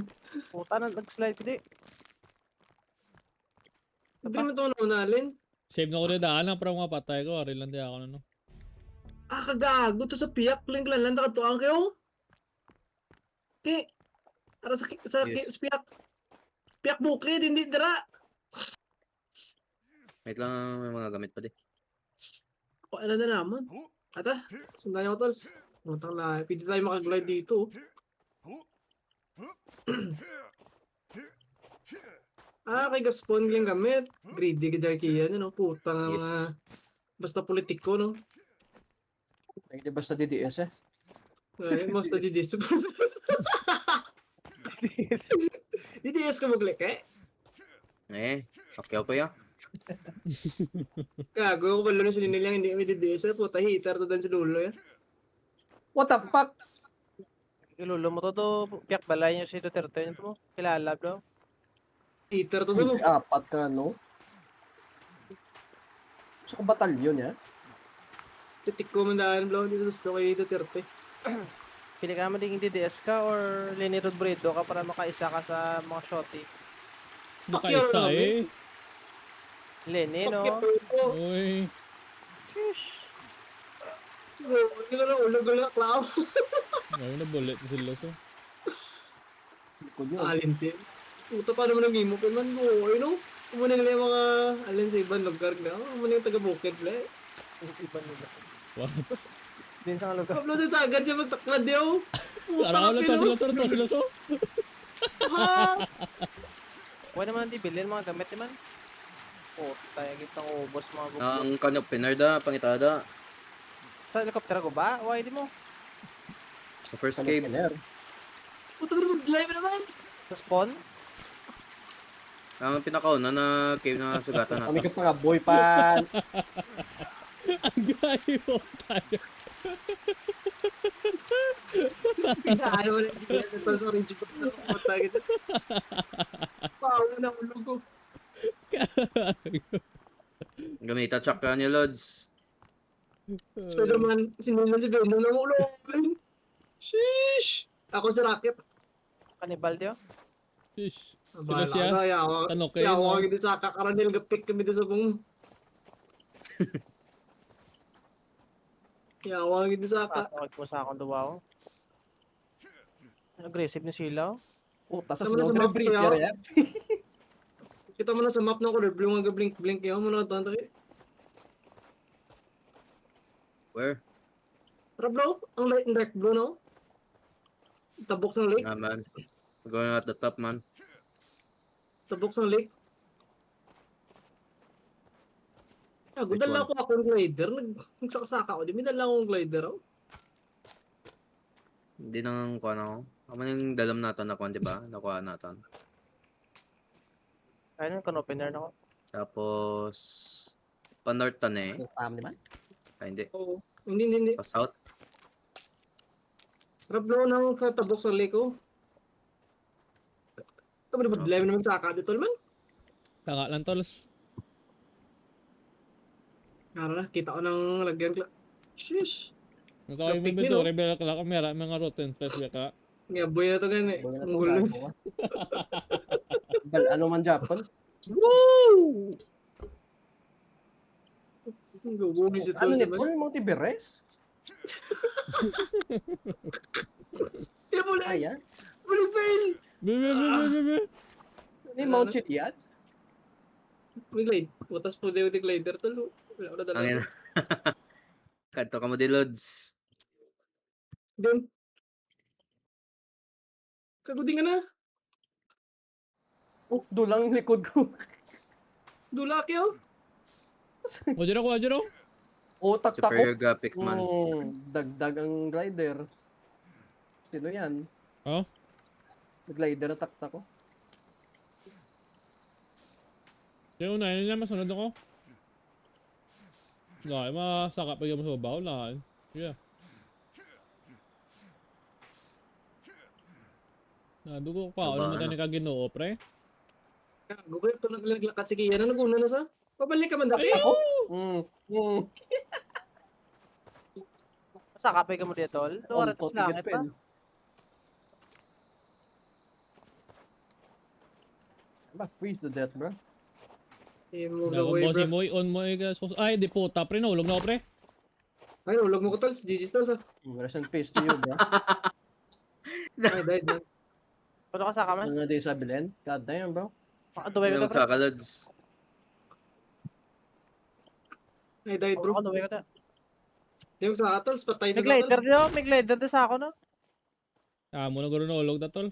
Puta na, nag-slide ko di. Hindi mo ito naunalin. Save na ko rin daan lang para mga patay ko. Ari lang di ako na no. Kagago to sa piyak. Link lang lang nakatuang kayo. Di. Para sa Yes. piyak. Piyak bukid, hindi dira. Wait lang, may mga gamit pa di. Ano na naman? Ata, sundan yung tolls. Matang na, pwede tayo makaglide dito. Kay Gaspon yung gamit. Greedy ka dyan kaya, no? Puta nga Yes. mga... Basta politiko, no? Hindi basta DDS eh. Ay, basta DDS. DDS ka mag-click, eh? Okay pa yan. Gago ko pala na sininilang hindi kami DDS, eh. Puta, hitter to dan si Lulo, eh. What the fuck? Ilulo mo to, piyak balay niyo si Duterte yun mo. Kilala bro. Hitter to sa mo. Apat ka, no? Sa batalyon, ya? Titik ko mandaan, bro. Hindi sa gusto kay Duterte. Pili ka magiging DDS ka or Lenny Robredo ka para makaisa ka sa mga shotty. Nakaisa eh. Lenny, no? Uy. Shush. Hindi na ulo ko lang, Clau. Ngayon na bullet na sila so. Likod yun. Alintin. Puta, paano mo nag-imo ko man mo? Ano? Kumuna nila yung mga alin sa ibang lugar na. Kumuna yung taga-bukid, ble. Iba nila. What? Din sa lugar. Kaplo sa sagad siya magtaklad yaw. Araw lang to sila so. Pwede naman di bilhin mga gamit naman. Oh, tayo kitang ubos mga buklo. Ang kanyang pinarda, pangitada. Sa helicopter ko ba? Why di mo? Sa first Sa cave. Keller. Puta ka naman, live naman. Sa spawn? Ang pinakauna na cave na sugatan Kami natin. ka pa nga, boy pan. Ang gayo tayo. Ayaw mo na hindi ito sa origin ko. Puta kita. Paano na ulo ko. Gamita chakra ni Lods. Spider-Man, sinilan si Venom ng ulo. Sheesh! Ako si Rocket. Kanibal di oh. Fish. Bahala siya? ka, yawa. Tanok kayo, Yawa no? ka din sa kakaranil gapik kami doon sa bung. Yawa ka din sa ka. Tatawag mo sa akong duwaw. Aggressive ni sila oh. Puta, sa Tama na sa snow map breaker kaya. yan. Kita mo na sa map ng color blue nga blink-blink yaw mo na ito. Where? Pero bro, ang light and dark blue no? Tabok sa lake. Naman. We're going at the top, man. Tabok sa lake. Which Dala one? ko akong glider. Nagsakasaka ako. Di may dala akong glider. Oh. Hindi nang kuha na ako. Ako yung dalam natin na kuha, di ba? Nakuha natin. Ayun, kan-opener na ako. Tapos, pa-north tan eh. Family man. Hindi. Oo. Hindi. Pa-south. Pero bro, nang sa tabok sa lake oh. Ito ba Okay. live naman saka dito naman? Taka lang tols. Kara na, kita ko ng lagyan ko. Shish! Nakawin mo Lapik ba din, ito? oh. Rebel ka kamera. Mga rotten fresh ka. Nga, boy na to gani. Boy na Ang to, gulo. gago ka. Ano man Japan? Ang gugulo si Ano Tol. ni Paul? Monte Beres? Ya, bulag! Ayan. Bulag fail! Bebe. Ni Mount Chiliad? May glide. Putas po daw di glider tol. Wala ko na dala. Ang ina. Kanto ka mo di, Lods. Then, kagudin ka na. Oh, dulang yung likod ko. Dulaki oh. Wajiro. Oh, takta ko. Superior graphics, man. Dagdag ang glider. Sino yan? Oh? Glider na takta ko. Yung unahin niya, masunod ako. Lain, masakap pa mo sa babaw, lain. Yeah. Nadugo pa, ano naman ka ginoo, pre? Gago ito naglaglakad. Sige, yan ang naguna na sa. Pabalik ka man dati. Ayaw! Masakapay ka mo dito, tol. Luwarat sa langit pa. Freeze to death, bro. Move Gago away, mo si bro. Moy, on mo ay, di puta, pre, nahulog na ako, pre. Ay, ulog mo ko tol. GG's tol sa. Rest in peace to you, bro. Ay, died na. Ano ka sa kaman? Ano na din sa Belen? God damn, bro. Duway Hindi ka naman ta, sa kalods. Ay, died bro. Duway ka ta. Di mo sa tol. Patay na May glider din ako, may glider din sa ako, no? Ah, mo na gano'n nahulog na, tol.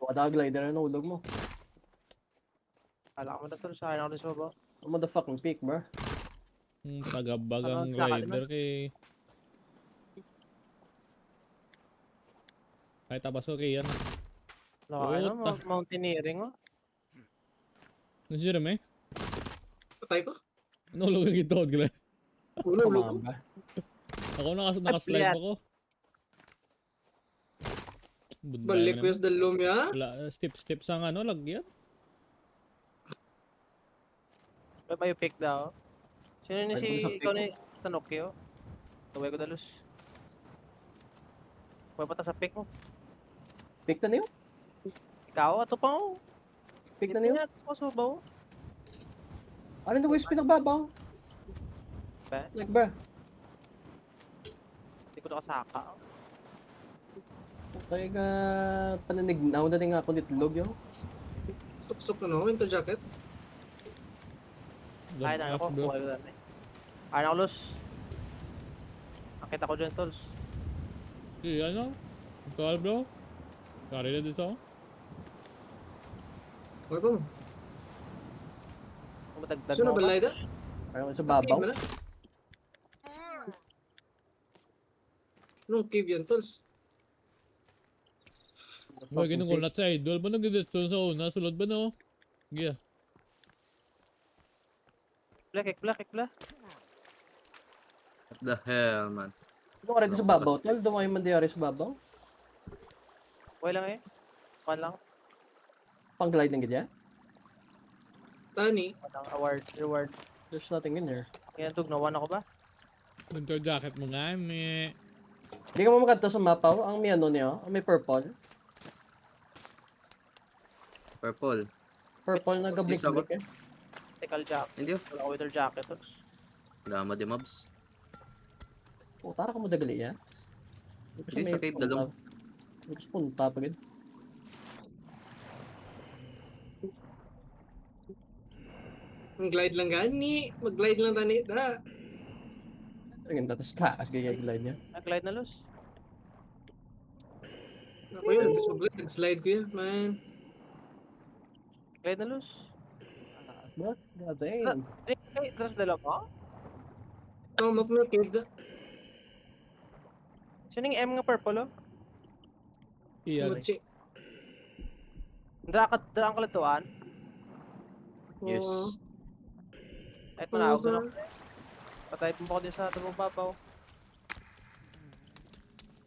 Wala ka glider na nahulog mo. Kala ko mo na, tol. Sa akin ako din sa baba. I'm on the fucking peak, bro. Tagabagang Ano, saka rider kay... Ay, tapos ko kay yan. Ano, Puta. mountaineering, oh. Nandiyo rin, eh. Patay ko. Nahulog ang gitod, gila. Ulo, Come ulo. on, bro. Ako nakaslide At ako. Budaya Balik mo ko naman. yung dalom ya. Wala, step ang ano, lagyan. May pick daw. Sino ni Ay, si... kung sa Ikaw pick ni Tanokyo? Duway ko dalos. Huwag pa ta sa pick mo. Pick na niyo? Ikaw, ato pa ko. Pick na niyo? Ako sa babaw. Ano na guys, pinagbabaw? Ba? Like, bro. Hindi ko nakasaka. Tayo ka pananig na ako dating ako dito log yo. Suksok na no. Winter jacket. Ay, na ako. bro. Buhay ko dati. Ay, na ako, Luz. Nakita ko dyan, Tols. Ano? Ikaw, bro? Kari na dito. Okay pa mo. Kung matagdag Sino mo ba ba? layda? Parang sa babaw. Cave na. Anong cave yan, tools? Huwag ginugulat sa idol. Ba nag-dito sa una? Sulod ba no? Yeah. Kikla. What the hell, man? Doon ka rin sa babaw, tol. Doon kayo man diyari sa babaw. Okay lang eh. One lang. Pang-glide ng ganyan. Tani. One lang. Award. Reward. There's nothing in there. Ngayon, tug, nawan ako ba? Winter jacket mo nga, me. Hindi ka mo makanta sa mapaw. Ang may ano niya, ang may purple. Purple. Purple na Yes, gablik-blik eh. Tactical jacket. Hindi oh. Wala ko winter jacket, Tols. Lama di mobs. Oh, tara ka mo dagali ya. Hindi sa cave dalong. Tapos punta pa gid. Mag-glide lang gani. Mag-glide lang tani. Da. Ang ganda tas taas kaya glide niya. Nag-glide na, Luz. Ako yun. Tapos mag-glide. Nag-slide ko yan. Man. Glide na, Luz. Taas ba? God damn. Hey, trust the lock, oh? Tama po may cave da. Sino yung M nga purple, oh? Iyan. Machi. Daan ka latuan. Yes. Oo. Kahit manawag sir. na ako. Patay po ako din sa tabong babaw.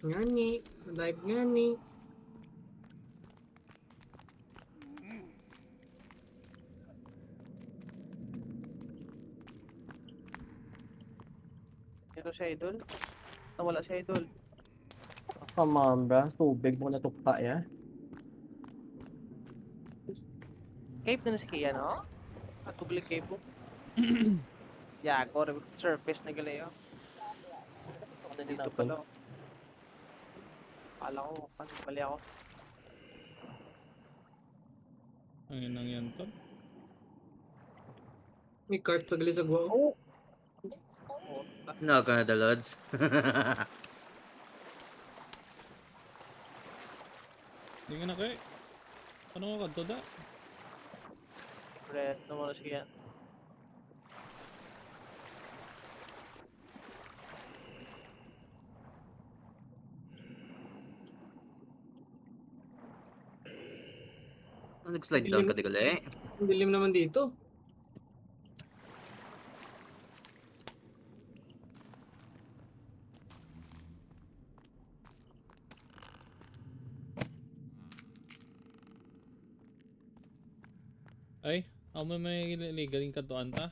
Ngani. Dive ngani. Dito si Idol. Nawala si Idol. Come on, bro. Tubig mo na tukpa ya. Cave na si Kia, no? At tubig cave mo. Yago, surface na gali, oh. Dito pala. Akala ko, mali ako. Ayun lang yan, tol. May cart pagali sa guwa. Oh, Knock on the lods. Hindi ka na kay. Ano ka kanto da? Red, naman si Kia. Nag-slide down ka gali. Ang dilim naman dito. Ako may ligaling kantuan ta.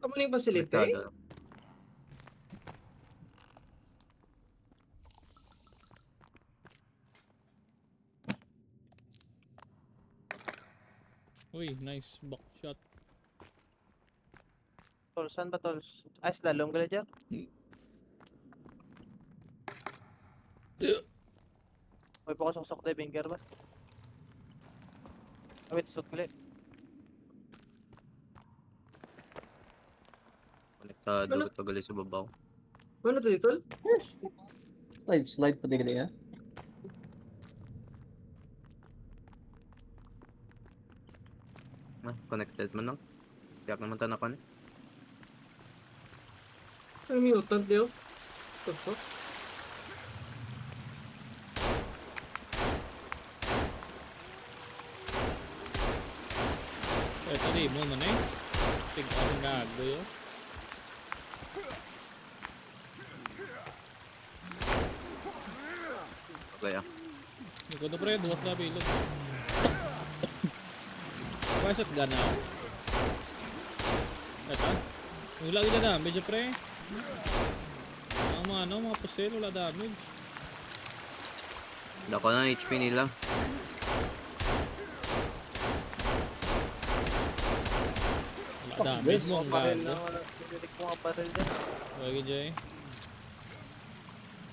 Kamu na yung facility? Merkado. Uy, nice back shot. Tol, saan ba tol? Ay, slalom ka dyan? May pa ko sok tayo, Binker ba? Ah, wait, sok ulit. Konektado Ano? ito gali sa babaw. Ano to dito? Slide pa tigil ya. Ah, connected man lang. Tiyak naman ta na connect. Ay, mutant yun. What the fuck? Ito di mo man eh. Tignan ang gago yun. Okay ah. Ikaw na pre, duwas na bilog. Why shotgun na? Ito? Wala ka na damage pre. Ang mga pusil, wala damage. Dako na HP nila. Wala damage mo, ang Baril gago. na, nililik mo nga baril dyan. Wagi Jay.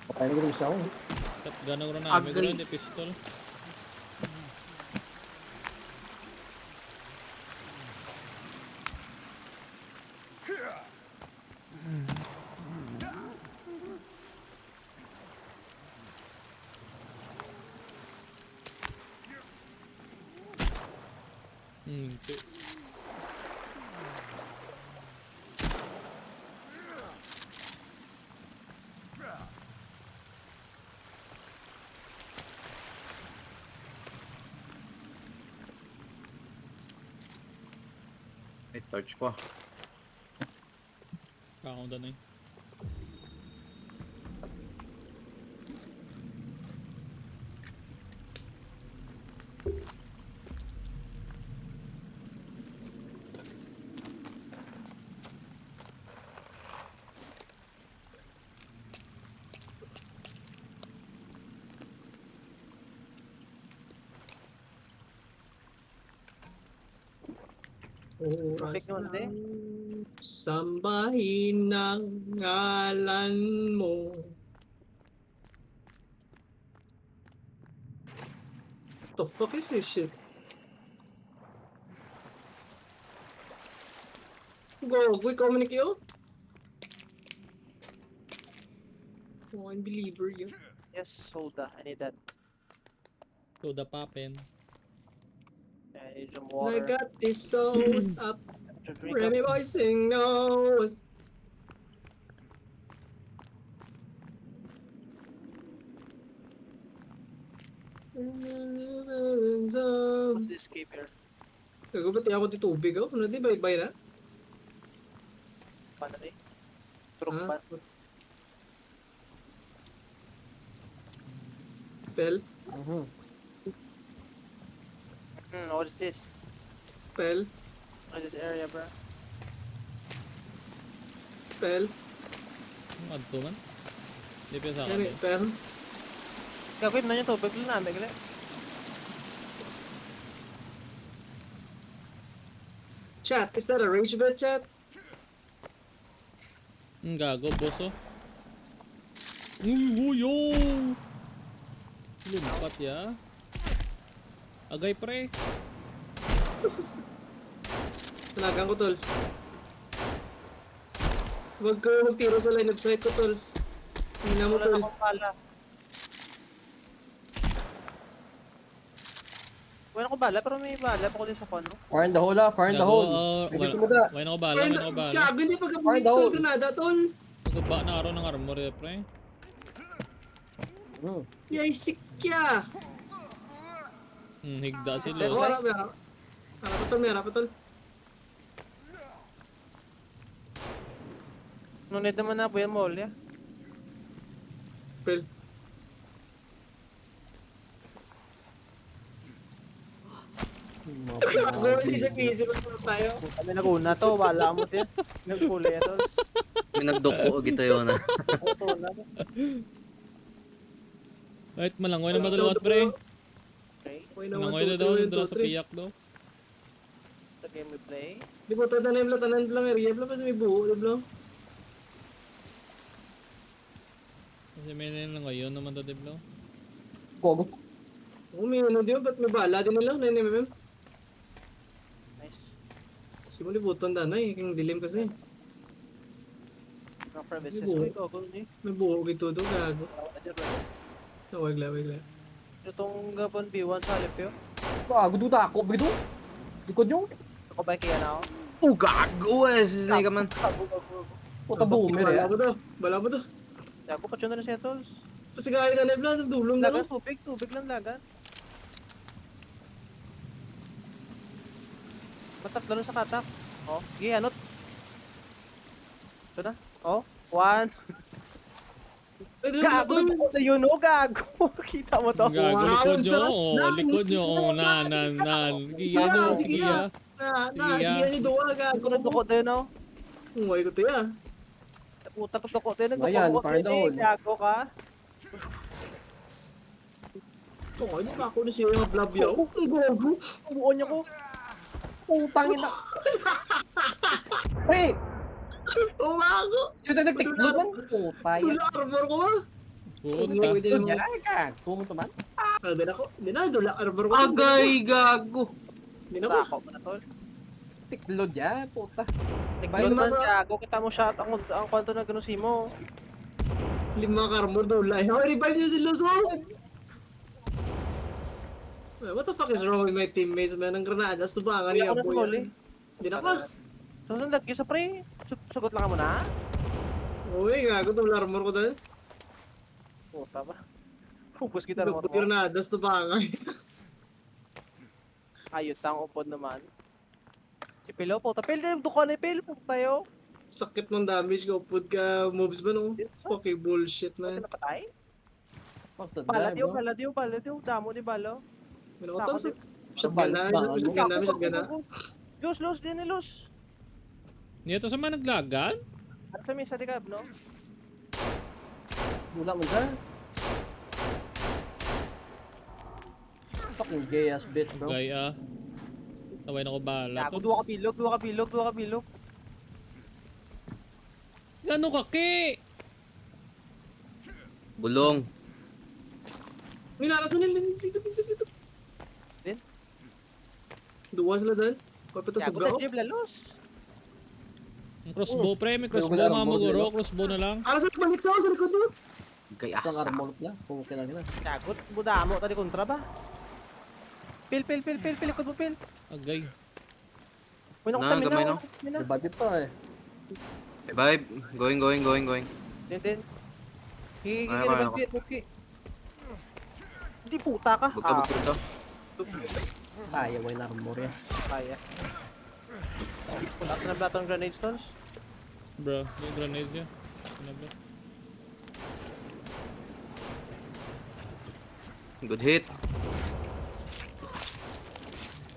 Patay na ko siya ako. Shotgun na ko na Agree. namin, hindi pistol. Hindi. May torch ko. Kakunda na yun. Oras Pick mo, hindi? ng sambahin ng ngalan mo. What the fuck is this shit? Go, we communicate you? Oh, unbeliever you. Yes, soda. I need that. So the poppin. I need some I water. got this soul up. To drink Remy up. boy sing knows. What's this escape here? Gago, ba't ako di tubig oh? Ano di, bye-bye na? Paano rin? Truk Ah, pa. Pel, What is this? pel, What is this area, bro? pel. Ang adto man. Hindi pa sa Yan akin. eh, pel. Gagawin na niya to. Bigla na, bigla. Chat, is that a rage bit, chat? Ang gago, boss oh. Uy, oh! Lumpat ya. Agay pre. Talagang ko, tools. Huwag ka magtiro sa line of sight ko, tools. Hindi na mo, Wala na tol. akong bala. Wala akong bala, pero may bala pa ko din sa kono. Fire in the hole ah, fire in the hole. Medyo sumuda. Wala ko bala, wala ko bala. Gago, hindi pa Fire ka down. granada, tol. Nagba na araw ng armor eh, pre. Yay, sikya. Higda sila. Oh, harap, harap. Harap pa, tol, may harap pa, tol. Nunit naman na po yung mall, ya. Pel. Gago, isip-isip na tayo. Kami nag-una to, wala mo din. Nagpuli ito. May nagduko gito yun ah. Auto na. Wait, malangoy na madulungat pre. Okay. Malangoy na daw, nandala sa piyak daw. Sa game we play. Di ba ito tanan lang area, bla pa sa may buo, bla. Kasi may ngayon naman to, Diblo. Gogo. May ano di ba, ba't may bala din nila, 9mm. Nice. Simuli buton danay, kang dilim kasi. Ang premises Buo. ko, ikaw ni. May buo gito do, gago. Wagla. Itong Gabon B1 sa halip yun. Gago do tako bito. Likod nyo. Ako ba kaya na ako? Oh, gago eh. Snake ka man. Puta boomer Bala eh. mo to. Yago pa na siya tol. Kasi gaya na nebla, dulong na Lagan, lang. tubig lang lagan. Matak lang sa katak. Oh, sige, anot. Ito na. Oh, 1. Ay, dito, Gago na yun, oh, gago. Kita mo to. Gago, Wow, likod nyo. sarap. Oh, likod nyo. Oh, nan. Sige, ano, sige ah. Sige, si Dua, gago. Ako na duko din, oh. Umuwi ko to ya. Utak ko duko din. Ayan, Nagduko fire din, down. gago ka. Oo, ano ba ako na siya yung blab yaw? Ang gogo. Umuon niyo ko. Putangin na. Pre! Oo nga ako. Sino tayo nagtiklod man? Puta yan. Wala armor ko ba? Puta. Tiklod yan. Ay, kung naman. Di na ako. Di na, dula armor ko. Agay, gago. Di na ako. Tako mo na tol. Tiklod yan. Puta. Tiklod Lima man sa- gago. Kita mo shot ang kwanto na ganun si mo. 5 ka armor dula. Ay, revive niya si Luso. What the fuck is wrong with my teammates, man? Ang granadas, tubangan Uy, niya ako na po sumuli. yan. Di na ka. Susunod kayo sa pre. Sugot lang ka muna. Uy, gago, dula armor ko dahil. Puta ba? Focus kita mo. Granadas, tubangan. Ayot ang upod naman. Si Pilo, puta. Pil, duko na Pil. Puta tayo. Sakit ng damage ko. Put ka moves ba no? Okay, bullshit, Ano man. napatay? Fuck the Paladio, drive, bro. paladio. Damo di balo. Minutol sa Tako, shotgun na, shotgun na. Lose, din ni lose. Nito sa mga naglagan? Ano sa misa di kab, no? Wala mo dyan. Fucking gay ass bitch, bro. Gaya. Taway na ko bala. Gago, duwa ka bilog. Gano kaki? Bulong. May narasan nila dito. Din? Duwa sila dahil. Kapit sa Gago, sugaw. tajib lalos. Ang crossbow pre, may crossbow Wala mga armor maguro. nila. Crossbow na lang. Para sa balik sa likod mo. Agay Itong asa. armor na. Kung kailangan na. Gago, budamo tadi kontra ba? Pil, ikot mo Pil. Agay. Minok Na, kami gamay na. na. Diba dito eh. Revive. Going. Din. Higi, Ay, buki. Hindi puta ka. Bugka ito. Kaya, wala armor yan. Kaya. Puta ka na batong grenade stones. Bro, yung grenade niya. Ano ba? Good hit.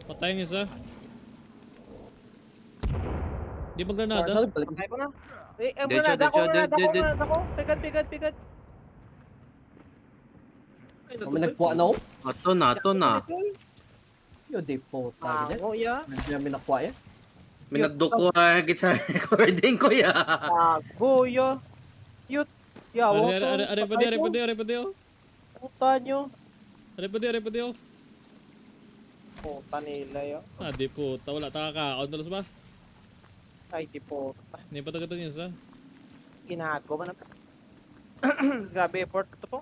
Patay ang isa. Di ba granada? Saan balik? Patay ko na. Eh, ang Dead shot, granada dead shot. ko. Pigad. Ay, May nagpuan na ako. Ato na. Yo, di po. Tagi Ako, ya. Hindi namin nakuha yan. May nagduko agad sa recording ko ya. Ako, ya. Yut. Yawo. Are pa di. Puta nyo. Are pa di. Puta nila yun. Ah, di puta. Wala takakaon. Talos ba? Ay, di puta. Hindi pa tagatong yung isa. Ginago ba na? Grabe effort ito po.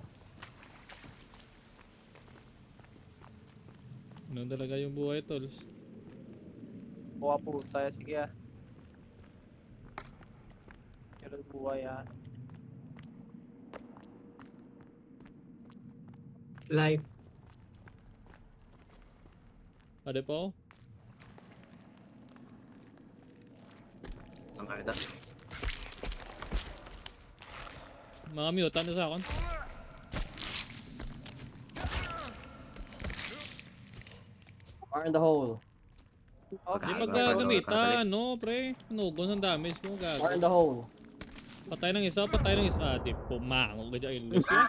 Ano talaga yung buhay, Tols? Buha puta. Sige ah. Pero buhay ah. Live. Ada pa ako? Ang arda. Mga mute, ano sa akin? Fire in the hole. Oh, Di Gago, pagkagamitan, no, pre. Nugos ang damage mo, Fire in gago. the hole. Patay ng isa, patay ng isa. Ah, di pumango ka dyan, Ilos ya.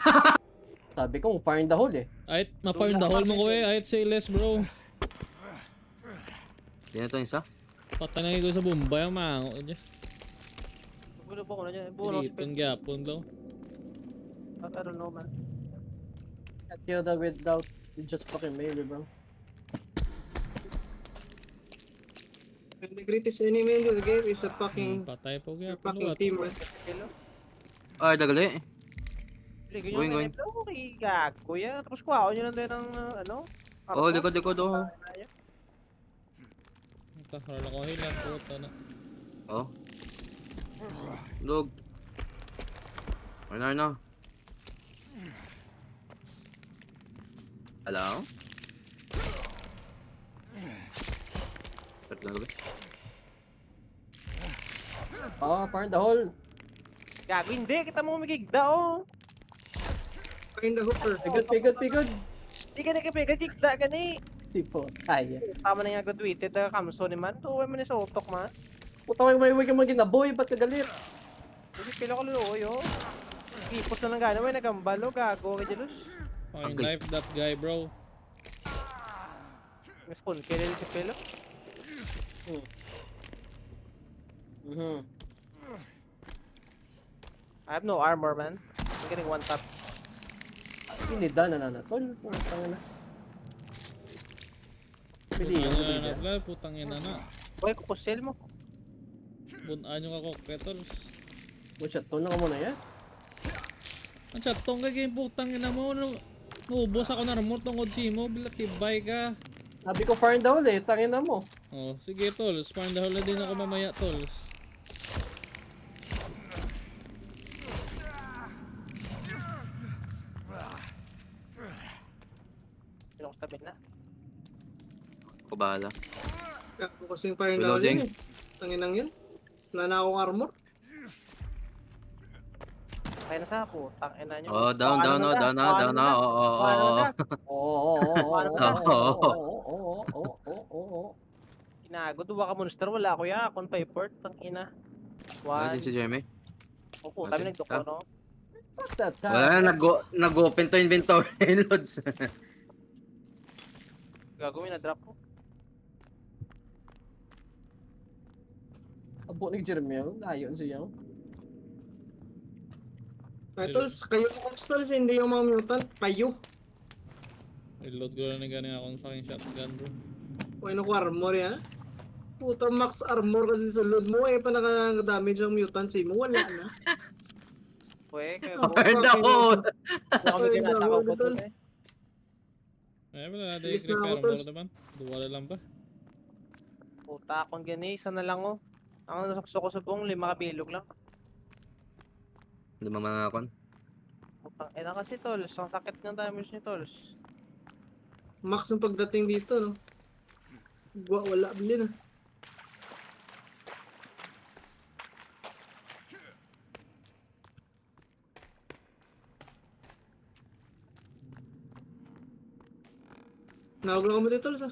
Sabi ko, fire in the hole eh. Ahit, ma-fire the hole mo ko eh. Ahit say less, bro. Di na to isa. Patay na ko sa Bombay ang mango ka dyan. Bulo ba ko na dyan? Bulo si Pilipon gyapon daw. I don't know, man. Can't kill that without you just fucking melee, bro. And the greatest enemy in this game is a fucking, Patay po your gyapon. fucking What? team, man. Kilo? Ay, dagali. Hindi, Going, ganyan going. na okay, gago yan. Tapos kuha ko nyo lang din ng, ano? Oh, likod, oh. Karoon ako hilang puta na. Oh. Log. Ano? Hello? Start na ba? Oh, fire in the hole. Gago, hindi. Kita mo kumikigda, oh. Find the hooker. Pigod. Hindi ka nakipigda, gani. Tipo, kaya. Tama na yung graduated na kamso ni man. Tuwa mo ni sa utok, man. Puta, may ka mga ginaboy, ba't ka galit? Hindi pila ko luloy, oh. Ipos na lang gano'n, may nagambalo, gago ka jealous. Fucking Okay. knife that guy, bro. Spawn kill si Pelo. Mhm. I have no armor, man. I'm getting one tap. Inida na. Tol, putang ina. Pili yung Putang ina bigyan. na, Vlad. Putang ina na. Boy, kupusil mo. Bunaan yung ako, petals. Mucha, tol na ka muna yan. Ang chat tong game putang ina mo. Naubos ako na remote tungkod si mo. Bila tibay ka. Sabi ko fire in the hole eh, tangin na mo. Oh, sige tolls. Find the hole na din ako mamaya tolls. Sino ko stabin na? Ako bahala. Gago kasing fire in the hole Reloading. yun eh. Tanginang yun. Wala na akong armor. Kaya na sa putang ina nyo. Oh, down Ano na. Ano Oo. na? Oo. Ginago, duwa ka monster, wala ko ya. Akong paper, tang ina. Ano One. din si Jeremy? Opo, kami Natin. nagdoko, no? What's that? Wala na, nag-open to inventory, Lods. Gagawin na drop ko. Abo ni Jermel, layon siya. Titles, kayo ang obstacles, hindi yung mga mutant. Kayo. Reload ko na gani akong fucking shotgun, bro. Huwag na ko armor ya. Puta, max armor kasi sa load mo eh, pa naka-damage ang mutants eh mo. Wala na. Pwe, kayo Oh. po. Burn the hole! Ako may ginatakaw ko dun eh. Ay, wala natin Bilis na i-repair ako, mo tolls. naman. Duwala lang ba? Puta akong gani, isa na lang oh. Ang nasakso ko sa buong 5 kabilog lang. Lumaman na ako. Putang ina kasi tolls, ang sakit ng damage ni tolls. Max ang pagdating dito, no? Wala, bili na. Nawag lang mo dito, Tolsa.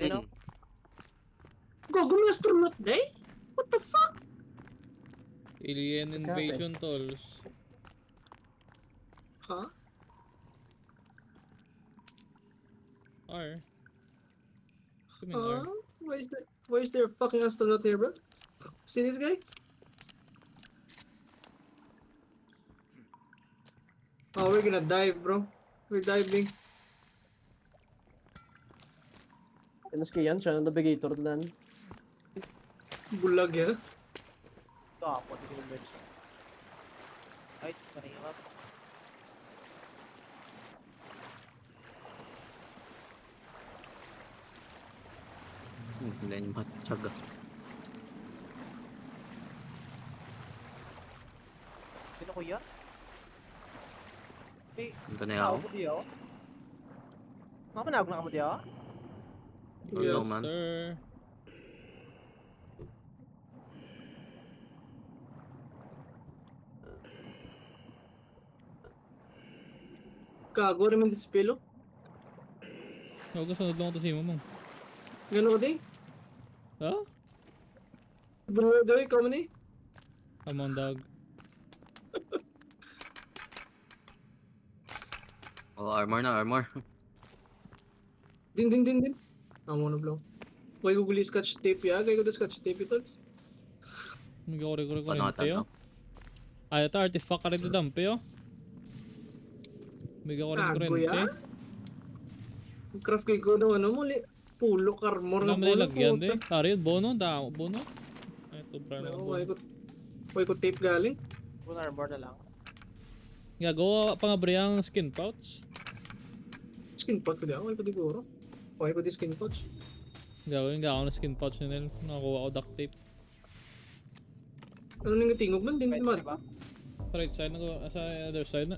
Sino? Gago na astronaut day? What the fuck? Alien invasion tolls. Huh? R. I mean R. Why is there a fucking astronaut here, bro? See this guy? Oh, we're gonna dive, bro. We're diving. Pinas ko yan, siya ang navigator lang. Bulag ya. Ito ako, hindi ko bench. Ay, mahirap. Hindi yung matyaga. Sino ko yan? Hey, Hindi ka na ako. ako diyo. Mga panagod na ka mo diyo? Yes, Hello, man. Sir. Gago naman this pelo. Huwag ka sunod lang ito si Mamang. Gano'n din. Ha? Bunudo ikaw man eh. Come on, dog. Oh, armor na, armor. Din. Amo na blow. Huwag ko guli scotch tape ya. Kaya ko da scotch tape ito. May kore-kore Panatan kurente yo. to. Ay, ito artifact ka rin dampe yo. May kore Gago ya. kurente. Craft kay ko daw ano muli. Pulo armor Wala nga mo pulo. nilagyan de. Ari, bono, damo, bono. Ay, ito, brand ng bono. Huwag ko tape galing. Kung armor na lang. Gagawa pa nga bre ang skin pouch. Skin pouch ko di ako. Huwag ko di guro. Huwag ko di skin pouch. Gagawin nga ako ng skin pouch ni Nel. Nakakuha ko duct tape. Ano nang tingog man? Din Pwede man. ba? Sa right side, sa other side na.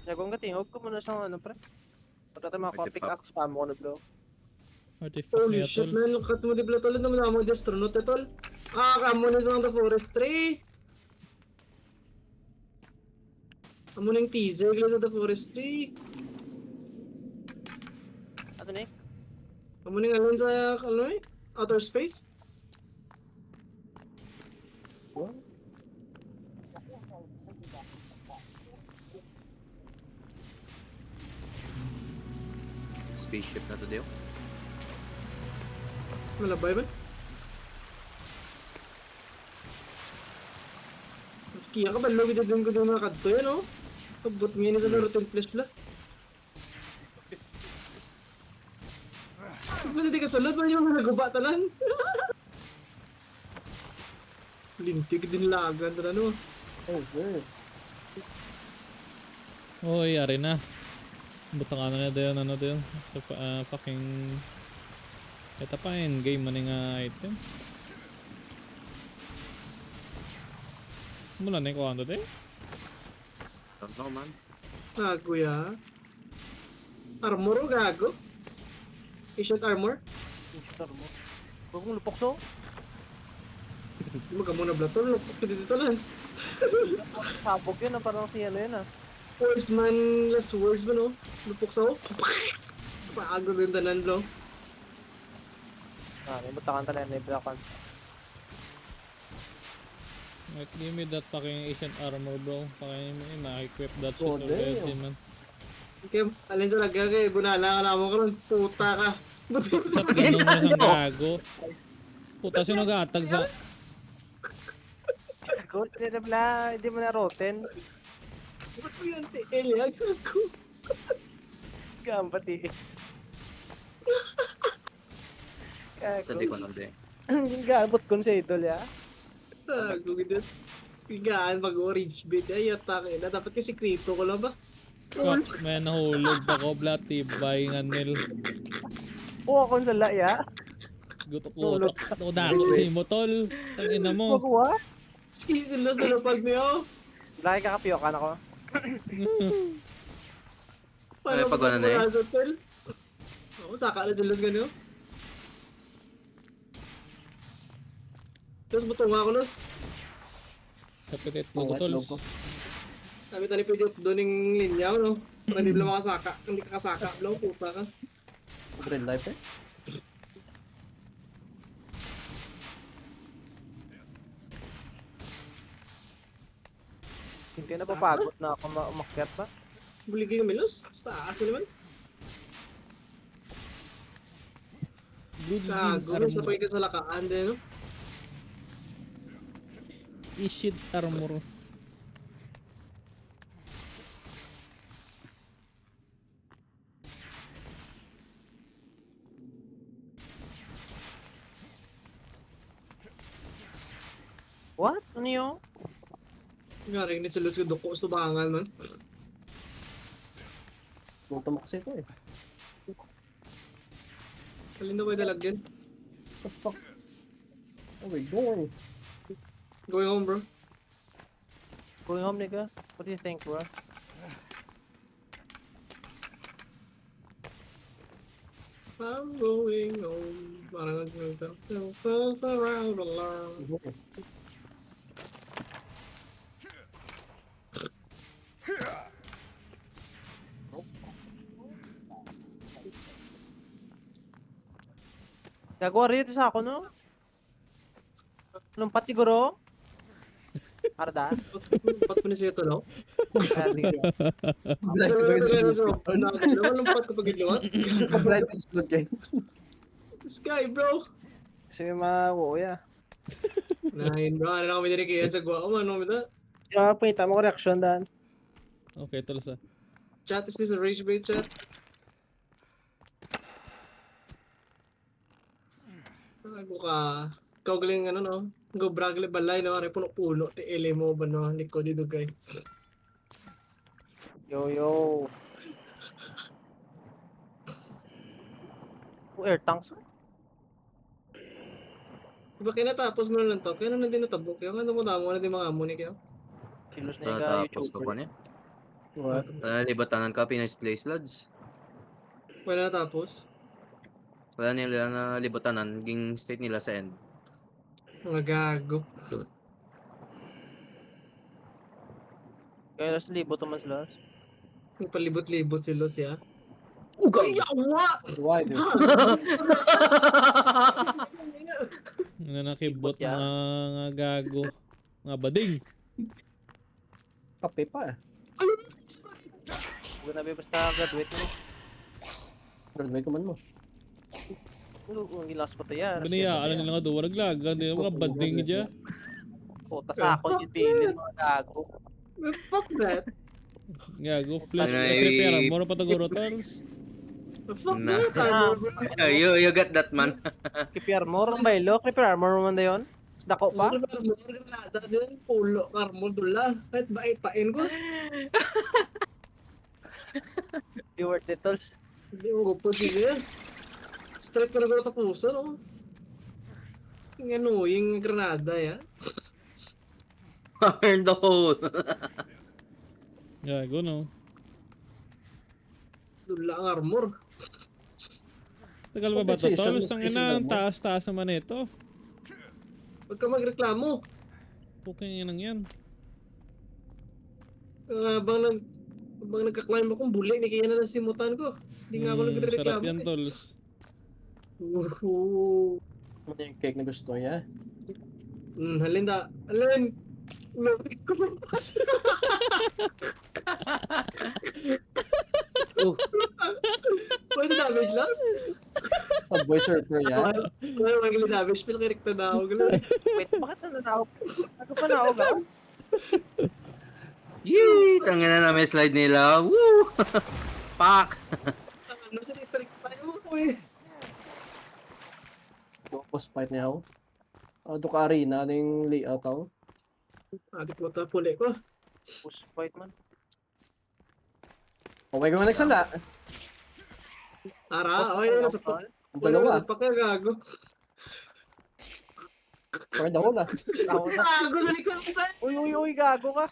Nagawang katingog ko muna sa ano pre. Pagkata mga Artifact. pickaxe pa mo na blow. Artifact Holy niya shit tol. man. Kat mo di pala tol. Naman ako di astronaut eh tol. Kamo na sa the forestry. Amo na yung teaser kaya sa the forestry. Ano na eh? Amo na yung alin sa ano eh? Outer space. Spaceship na to, Dio. Malabay ba? Skiya ka ba? Lagi din ko doon nakadto yan oh. Abot nga ni sa rotten flesh pala. Ba't di ka salot? Ba't yung nagguba talan? Lintig din lagan na ano. Oh, sir. Oy, ari na. Butang ano na dayon, ano dayon. So, fucking... Ito pa yun, game mo nga item. Mula na yung kuwando de. Don't know, man. Gago ya. Armor o gago? Ancient armor? Insure mo. Huwag mong lupok so. Magamo na blatol. Lupok ka dito lang. Sabog yun ah. Parang si ano yun ah. Worst man, last words ba no? Lupok sa sa ago din tanan bro. May butakan tayo na yung black one. Like, give me that fucking ancient armor, bro. Fucking ma-equip that shit Oh, already, damn. man. Okay, alin sa lagay kay bunala ka na mo karon. Puta ka. Shot ganun mo siyang gago. Puta siya nag-aatag sa... Good, hindi mo na rotten. Ba't mo yan si Elia? Gago. Gamba tiis. Hindi ko na, Dio. Gabot ko sa idol ya. Gago gid. Pigaan pag orange bit ay atake na dapat kasi krito ko lang ba? Fuck, may nahulog ako, blatibay nga nil. Oo, akong sala ya. Gutok-gutok. Dako si mo, tol. Tangina mo. Magwa? Skisilos na napag niyo. Laki kakapiyokan ako. Paano Ay, pag ano na eh? Ako saka na jealous ganyo. Tapos butong ako nos. Kapitit Oh, mo, tol. itlog ko. Sabi tani pwede doon yung linya no. Para hindi lang makasaka. Hindi ka kasaka. Bro, puta ka. Real life eh. Hindi na papagod na ako umakyat ba? Buligay yung milos. Sa taas na naman. Blue Gago. armor. Sa pwede sa lakaan din no. Ishid armor. What? Ano yun? Nga rin ni Silos ko duko sa tubangan man. Tutumak kasi ito eh. Alin na pwede lagyan. What the fuck? Oh my god. Going home bro. Going home, nigga? What do you think, bro? I'm going home. Parang nag-go around the land. Gagawa rin ito sa ako, no? Lumpat siguro. Arda. Lumpat mo na siya ito, no? Sige. Blind ko bagay sa slot. Naman lumpat ko pag iluwat. Blind sa slot kayo. Sky, bro. Kasi may mga uya. Nine, bro. Ano na kami dinikihan sa guwa ko, man. Ano ba? Kaya pinita mo ko reaction daan. Okay, tulos ah. Chat, is this a rage bait chat? Gago ka. Ikaw galing ano, no? Go bragle balay, no? Are puno-puno. Te ele mo ba, no? Likod dito, guys. Yo. Air tanks. Diba kinatapos mo na lang to? Kaya na din natabok. Kaya nga namudamo na din mga amo ni kayo. Kilos na yung Tapos ka pa YouTuber. niya. What? Libatanan ka, Pinoy's Place Lads. Wala natapos. Wala nila na libatanan, naging state nila sa end. Mga gago. Kaya las libo to mas las. Yung palibot-libot si Los, ya. Uga! Yawa! Why, dude? Nga nakibot Ibot yan. mga gago. Mga bading. Kape pa eh. Huwag na basta graduate mo. Graduate ko man mo. Ang ilas ko to yan. Baniya, alam nila nga doon. Naglaga. Hindi mga bading dyan. Puta sa ako yung bilin mga gago. Fuck that. Gago. Flash. Ay. Prepare. Moro pa taguro tolls. Fuck Nah. that. You got that, man. Keep armor ang baylo. Keep armor mo man na yun. Mas dako pa. Granada din. Pulo. Karmo dula. Kahit ba ipain ko. Di worth it, tolls. Hindi mo gupo sige. Straight ko na ko tapusan, no? Yung ano, yung granada, ya. Fire the hole. Gago no. Dula ang armor. Tagal pa ba ito? Compensation, Tolls, mas tangina. station Ang mo. taas-taas naman ito. Huwag ka magreklamo. Puking inang yan. Habang nagka-climb akong buli, ni kaya na nasimutan ko. Hindi nga ako Sarap nagreklamo. yan, tolls. Woohoo. Ano yung cake na gusto niya? Halinda. Alin. Lupit ko. Oh, Pwede damage loss? Oh, boy surfer yan. Kaya magaling damage, pero kirekta na ako. Ganun. Wait, bakit na ako? Ako pa na ako ga? yee! Tangina na may slide nila. Woo! Pak! Nasa trick pa yun ko eh. Post fight niya ako. Doon ka arena, ano yung layout ako? Adik mo ito, puli ko. Push fight man. Okay ka nga nagsala. Ara, okay na sa pak. Ang dalawa. Sa pak gago. Parang ako na. Ako na. Gago sa likod ko ba? Uy, gago ka.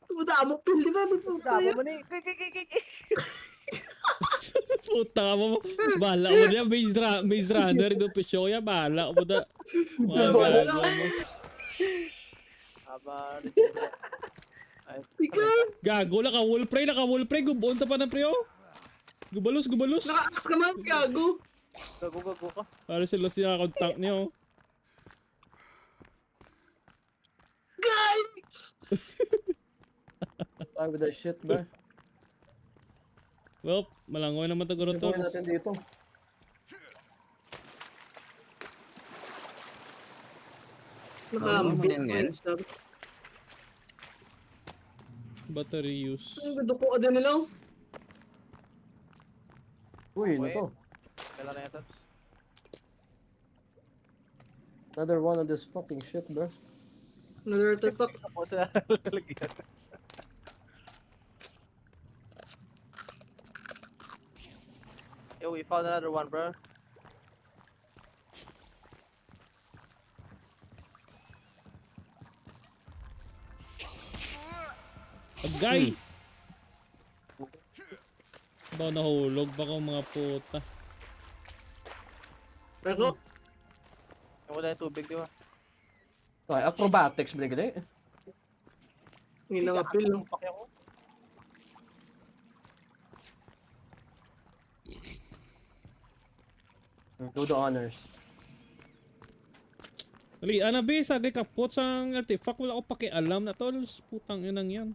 Tumudamo pil, di ba? Gago man eh. Kay. Puta mo. Bahala mo niya. Maze runner. Doon pa show yan. Bahala mo na. Mga gago mo. Aba. Ikaw, Gago. Naka-wall pray. Gubon ta pa ng pre oh. Gubalos. naka-axe ka man, gago. Gago ka. Para sila siya contact niyo. Guys! Time with that shit, ba? Well, malangoy naman taguro to. Gawin natin dito. Naka-ambit Ano pa yan? yung stuff. Battery use. Ang ganda ko ada nila. Uy, ano to? Kailan na ito? Another one of this fucking shit, bro. Another artifact. Ako sa lalagyan. Yo, we found another one, bro. Agay! Ba nahulog ba ko mga puta? Pero, Wala yung tubig, di ba? Okay, acrobatics, bili gili. hindi na nga-pill, no? Paki ako. Do the honors. Ali, be, sagay kapot sa artifact. Wala ko pakialam na tol. Putang inang yan.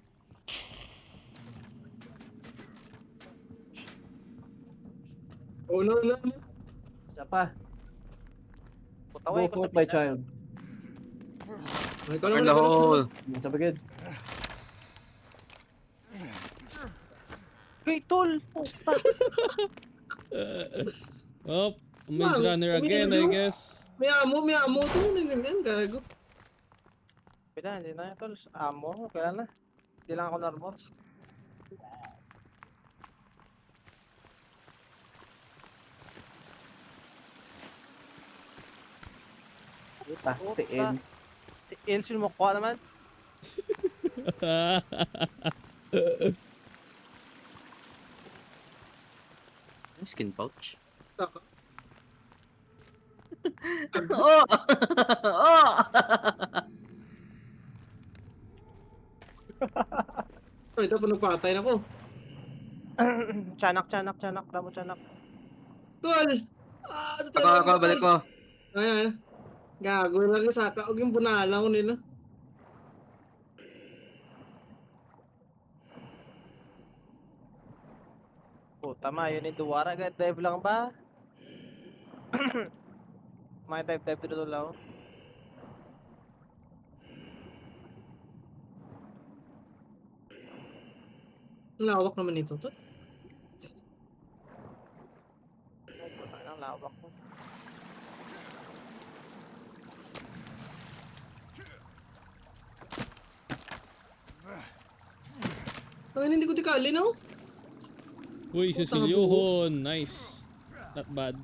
Oh, no, no, no. Isa pa. Putaway Go ko forth, sa my pila. child. Ay, ikaw Burn naman, the ikaw naman. hole. Sa bagid. Kay tol! Puta! Oh, Maze Ma'am, Runner again, I uminom. guess. May amo. Ito mo yan, gago. Pila, hindi na yan tol. Amo, kailan na? Hindi lang ako na-armor. Puta, Puta. tiin. Insul mo ko naman. Skin pouch. Taka. Oh! Oh! Ay, ito pa nagpatay na ko. Tiyanak. Damo tiyanak. Tol! Ito Ako, balik ko. Ayan. Gago lang yung saka. Huwag yung bunala ko nila. Puta ma, yun yung duwara. Agad dive lang ba? May dive dito lang. Ang lawak naman ito, tol. Ay, puta ng lawak ko. Ay, hindi ko tikali, no? Uy, Ceciliohon. Nice. Not bad.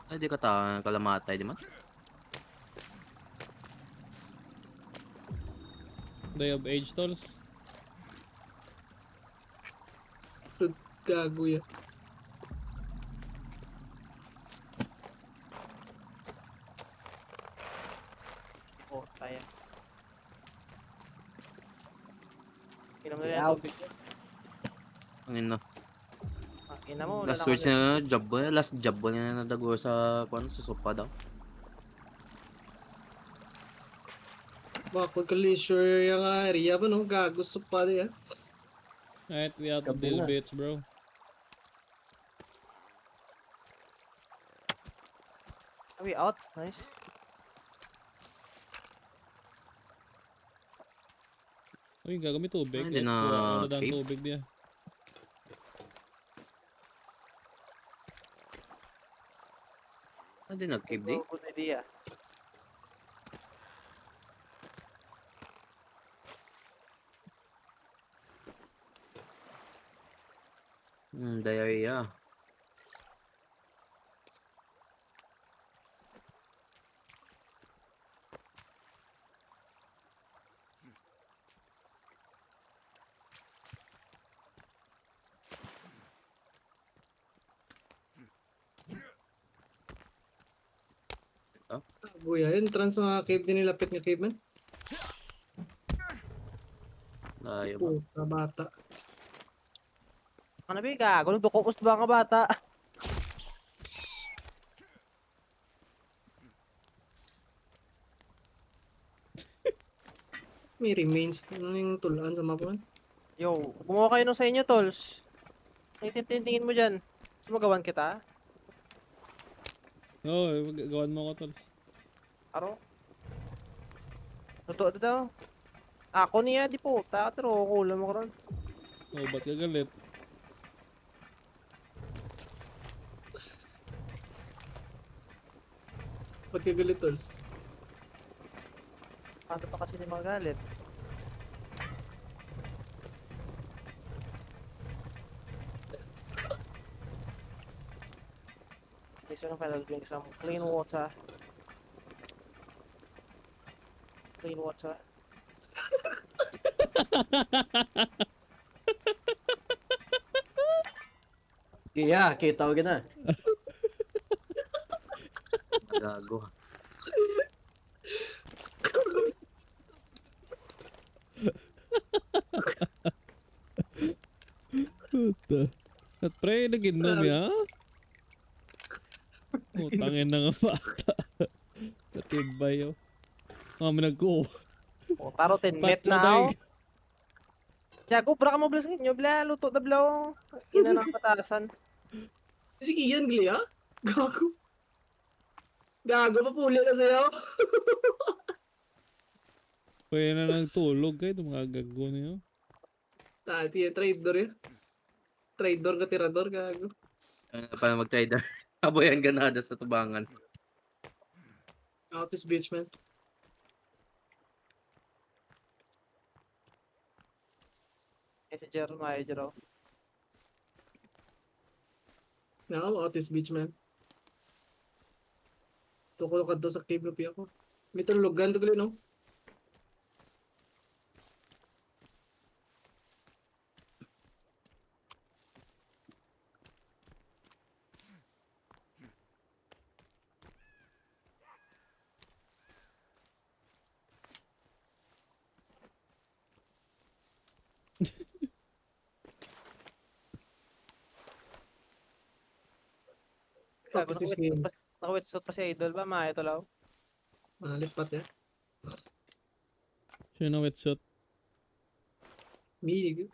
Ay, di ka kalamatay, di man? Day of Age, tolls. Gago yan. Oh, tayo. Inom na yan. Out. Tubig yan. Ang ina. Ina mo, Last wala words na job ba? Last job ba niya na nadago sa sa sopa daw? Baka pagka-leisure yung area ba, no? Gago sa pala yan. Alright, we out of Gabi these na. bits, bro. Are we out? Nice. Uy, gagamit tubig. Hindi Like, na wala na cave. tubig niya. Hindi nag-cave di? Good idea. Diarrhea. Gago yan. Entrance sa cave din nilapit nga caveman. Layo ba? Puta bata. Ano ba gago? Nagdukokos ba nga bata? May remains na yung tulaan sa mapa. Yo, gumawa kayo nung sa inyo, tolls. Naitintingin mo dyan. Sumagawan kita? Oo, gawan mo ko, tolls. Aro? Totoo daw. Ako niya, di po. Pero kulang mo ron. Oh, ba't ka galit? Pagkagalit tolls. Paano pa kasi di magalit? Okay, so I'll drink some clean water. Clean water. Yeah, kita ko na. Gago. Puta. At pre, nag-inom ya? Utangin na nga bata. Katibay oh. Kami nagko. Oh, taro 10 met na ako. Tiago, bra ka mo blas inyo, bla, luto na bla. Ina ng patasan. Si Kian, gali ah? Gago. Gago, papuli na sa'yo. Pwede na nagtulog kayo, mga gago niyo. Sige, trader yan. Trader ka, tirador, gago. Para mag-trader. Aboyan ganada sa tubangan. Out this bitch, man. Si Jero, may Jero. No, out this bitch, man. Tukol ka doon sa cave lupi ako. May tulugan to gali, no? Gago, Fuck is this game? nakawetsuit pa si Idol ba? Mga ito law. Lipat yan. Siya na wetsuit. Milig.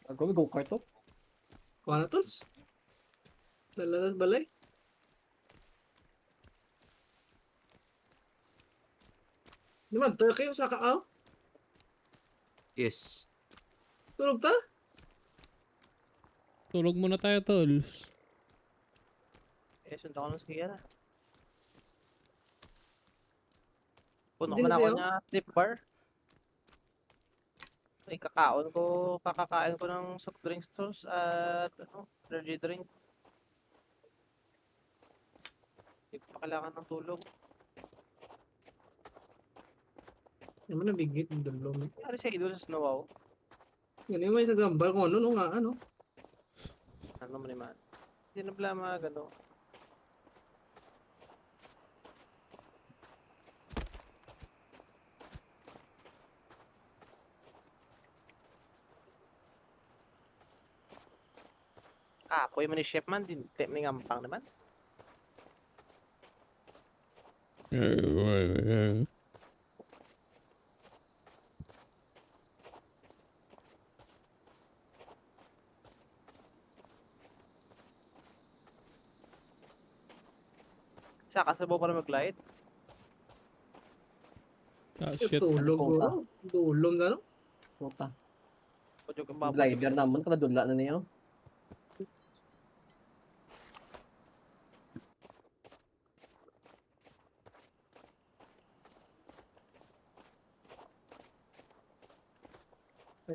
Ako, may go-kart to. Kuha na tos. Dala na balay. Naman, tayo kayo sa kakao. Yes. Tulog ta? Tulog muna tayo, tolls. Eh, sundan ko lang sa kaya na. Puno Hindi ko na na ako sa'yo? niya tip bar. Ay, kakakain ko ng soft drink stores at energy drink. Hindi ko pa kailangan ng tulog. Naman nabigit ng dalo. Nangyari sa Idol sa Snow. Yan yung may sa gambal kung ano, no nga, ano. Ano mo naman. Hindi na pala mga gano. Apoy man ni Chef man, din tip ni ngampang naman. Saka sa pa na mag-glide. Ah, shit. Tulog, Puta. bro. Tulog na, no? Puta. Kung yung babalik. Glider naman, kadadula na niya.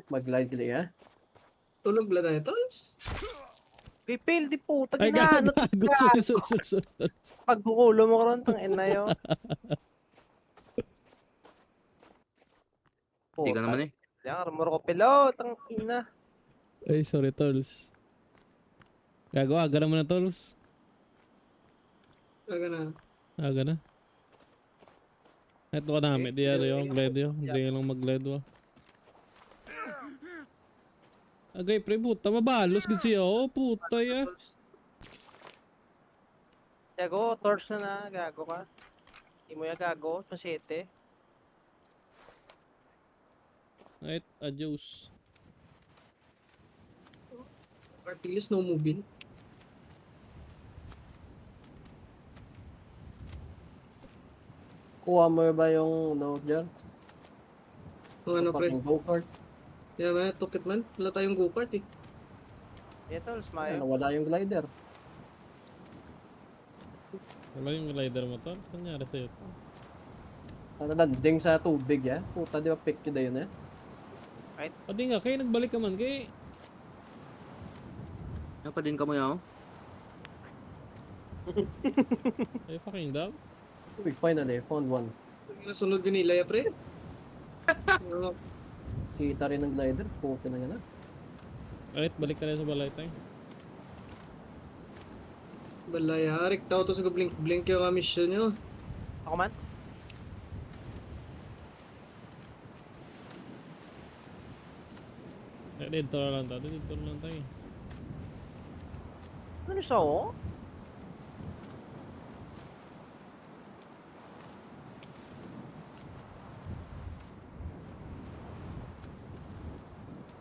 Mag-glide kili ha? Tulog lang na ito. Pipil, di puta, Ay, ginahanot gago. ka. Sus. Pagkukulo mo karon tang ina yo. Hindi ka naman eh. Yang armor ko pilot, ang ina. Ay, sorry, tolls. Gago, aga naman na, tolls. Talaga na. Aga na. Ito ka namin, di yung glide yun. Hindi lang mag-glide wa. Agay, pre, puta, mabalos kasi ako. Puta, ya. Gago, torch na gago ka. Hindi mo yung gago, pasete. Right, adios. Artilis no moving. Kuha mo ba yung note dyan? Kung ano, pre. Fucking go-kart. Yan, man. Tukit man. Wala tayong go-kart, eh. Ito, Ay, smayo. nawala yung glider. Wala yung glider mo, tol. Ano nangyari sa'yo? Landing sa tubig ya. Puta, di ba pick yun na yun eh? Pati nga, kayo nagbalik ka man, kay... Napadin ka mo yan, oh. Ay, fucking dog. Uy, finally, found one. Nasunod din nila, ya, pre. Ano, Kita rin ng glider. Puta na yan ah. Alright, balik ka na sa balay tayo. Balaya, rekta to sa blink-blink yung mission nyo. Ako man? Dito na lang tayo. Dito na lang tayo. Ano siya oh?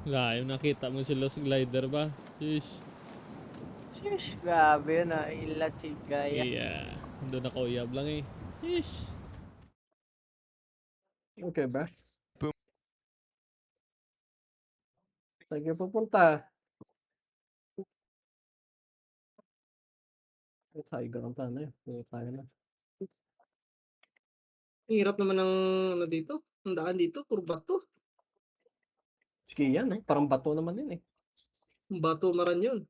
Layo, nakita mo si Los Glider ba? Shish. Sheesh, grabe yun ah. Ila chigaya. Yeah. Doon ako uyab lang eh. Shish. Okay ba? Boom. Saan kayo pupunta? Tiger ang plano yun. Pwede tayo na. Hirap naman ng ano dito. Ang daan dito, puro bato. Sige yan eh. Parang bato naman yun eh. Bato maran yun.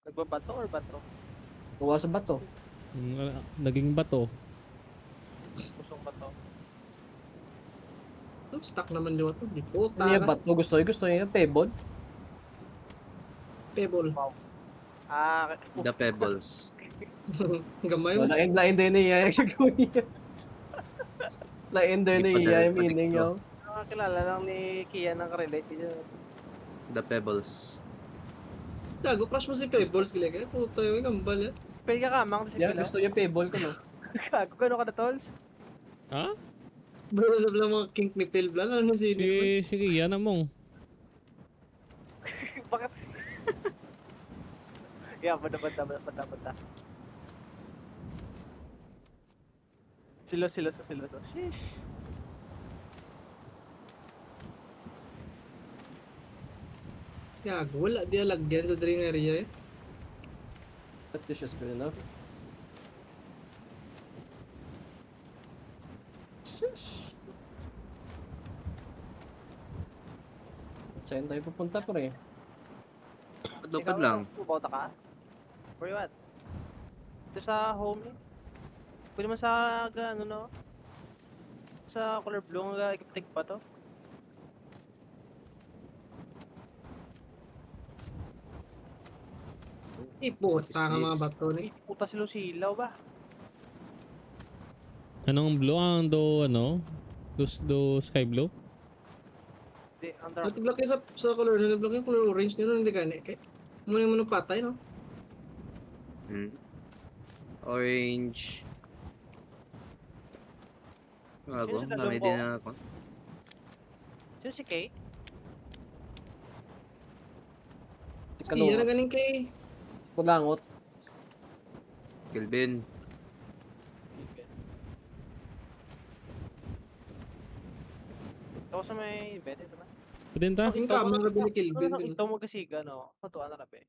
Nagbabato or bato? Kuha sa bato. Naging bato. Pusong bato. Stuck naman yung ito. Di po, Ano yung tara. bato? Gusto niya yung pebble? Pebble. Ah, The Pebbles. Gamay mo. Lain din niya yung gagawin niya. Lain din Hindi pa niya dahil yung meaning patiklo. yun. nakakilala lang ni Kia ng relate niya. The Pebbles. Gago, crush mo si Pebbles. Gila ka. Puta yung gambal yan. Pwede ka kamang si Yan, Pila. gusto niya pebble ko no. Gago, gano'n ka na tolls? Ha? Bro, alam lang mga kink ni Pilblan. Ano si Sige, yan na mo. Bakit si... Yeah, banda. Silos. Sheesh. Gago, wala di lagyan sa drain area eh. But this is good enough. Saan tayo pupunta pre? Lupad lang. Bota ka? Where you at? Ito sa home eh. Pwede man sa, ano no? Sa color blue, nga ikiptig pa to. Puta nga mga bato ni. Ay, puta si Lucilaw ba? Anong blue? Ang do sky blue? Di, under... Natiblock kayo sa color. Natiblock yung color orange nyo. Hindi ka ni. Muna yung patay no? Hmm. Orange. Gago, Sino sa dami dalawang din ko? na ako. Sino si Kay? Sige, yan na ganing kay... Kulangot. Kelvin. Ako sa may bed, ito na. Pwede ta? Yung kama ka ni Kilvin. Ano ito mo kasi gano? Matuwa na rabe.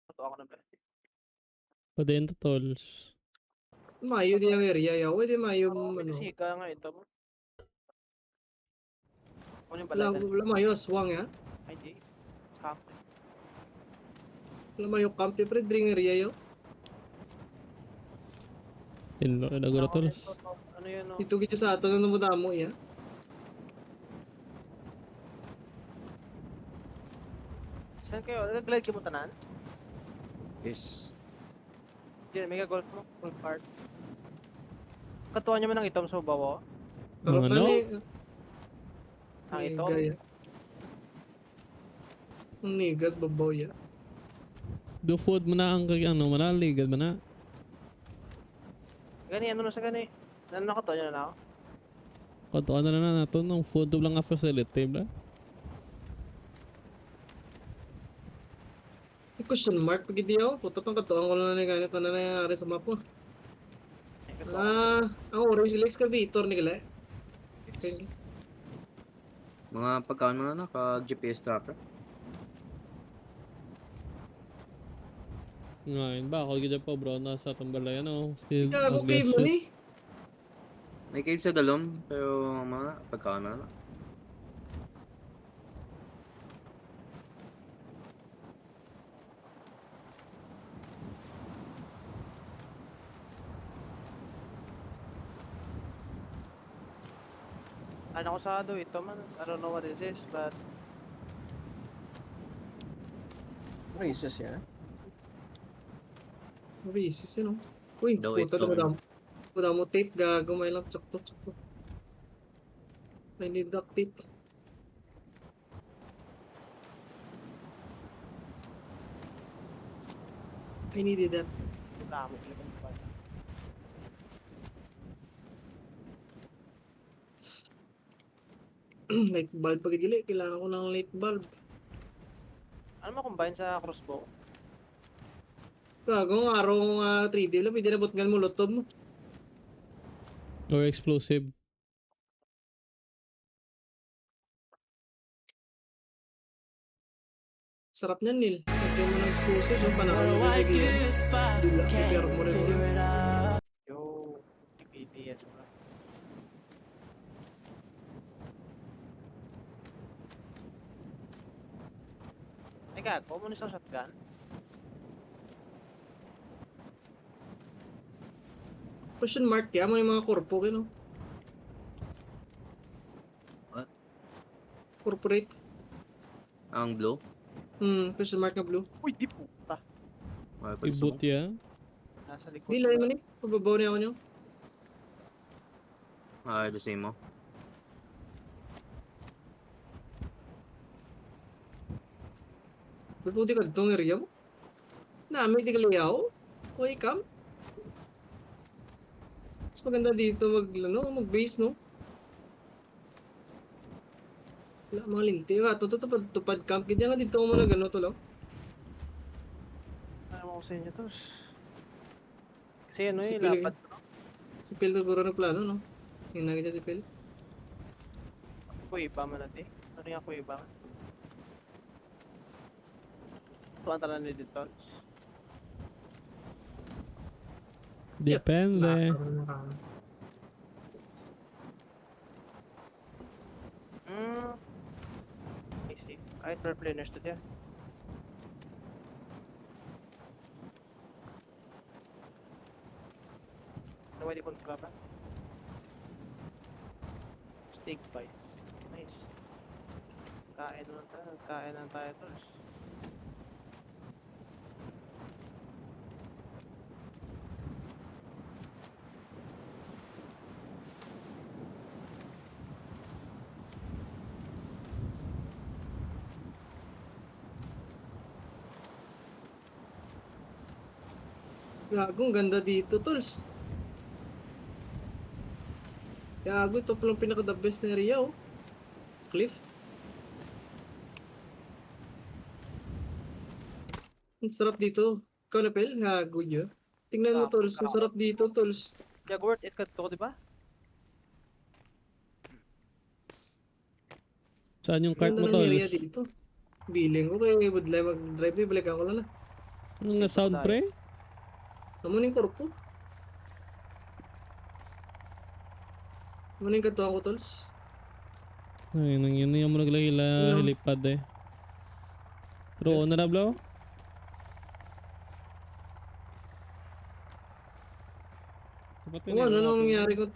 Matuwa ko na bed. Pwede ta tolls. Mayo di ang area. Yaw, di mayo May ano. kasi ka nga ito mo. Ano yung Wala, balatan? wala mayo aswang ya. Ay, di. Scam. Wala mayo camp. Pre, drain area yaw. Tinlo na gura tolls. Ano yun no? Ito kita sa ato na namudamo ya. Saan kayo? Nag-glide ka mo tanan? Yes. Diyan, mega golf mo. Golf cart. Katuan niyo man ng itom sa bawo. Pero Mga pa ano? ni... Ang itom. Gaya. Ang nigas babaw ya. Do food mo na ang manaligad mo na. Gani, ano na sa gani? Ano na katuan niyo na ako? Kato ano na nato ng food lang nga facility bla. Question mark pag hindi ako. Puta pang katuan ko na ganito na nangyayari sa map mo. Ay, katuan. Ang orange sila excavator ni Kala. Mga pagkaon mga naka-GPS tracker. Ngayon ba ako gid pa bro na sa tambalayan no. Si Gago cave mo ni. May cave sa dalom, pero mga pagkaon na. Ano ko sa do ito man? I don't know what this is, but Racist yan. Racist yun, oh. Uy, Daw puta ito. na mo tape, gago, may lang, tsakto. I need duct tape. I needed that. Dami talaga ng bala. Light bulb pag gili, kailangan ko ng light bulb. Ano ma-combine sa crossbow? Gago, ang araw ng 3D lang, pwede na botgan mo, lotob mo. Or explosive. Sarap niyan, Neil. Lagyan mo ng explosive, yung panahon mo rin sige yan. Dila, prepare mo rin mo. Yo, PPS mo. Ay gago, mo sa shotgun? Question mark kaya, may mga korpo, no? What? Corporate. Ang blue. Question mark na blue. Uy, di puta. Ay, pag Ibot ya. Nasa likod. Di, layo mo ni. Pababaw niya ako niyo. Ay, the same mo. Ba't puti ka itong area mo? Namin, di ka layaw. Uy, come. Mas maganda dito mag-base, no? Wala, mga linti. Tupad camp. Kaya nga dito ako muna gano'n to lang. Ano ko sa inyo to? Kasi ano Si eh, Pili. lapad. Si Phil siguro ng plano, no? Yung nakita si Phil. Kuiba man natin. Ano yung kuiba? Tuwan talan ni dito. Depende. I see. Kahit per planers to dia. Naway di kontra ba? Steak bites. Nice. Kain lang tayo tol. Gago, ang ganda dito, tools. Gago, ito palang pinaka-the best na area, oh. Cliff. Ang sarap dito. Ikaw na, Phil? Gago yun. Tingnan mo, tools. Ang sarap dito, tools. Jag worth it ka to, di ba? Saan yung cart Ganda mo, ng area tolls? dito. Biling ko kay Budlay mag-drive. Balikan ko lang na. Ang sound pre? Namunin korpo. Namunin katuwa ko, tools. Ay, nang yun yung mo naglahila, Ano? hilipad eh. Pero na blow? Oo, ano nangyari kung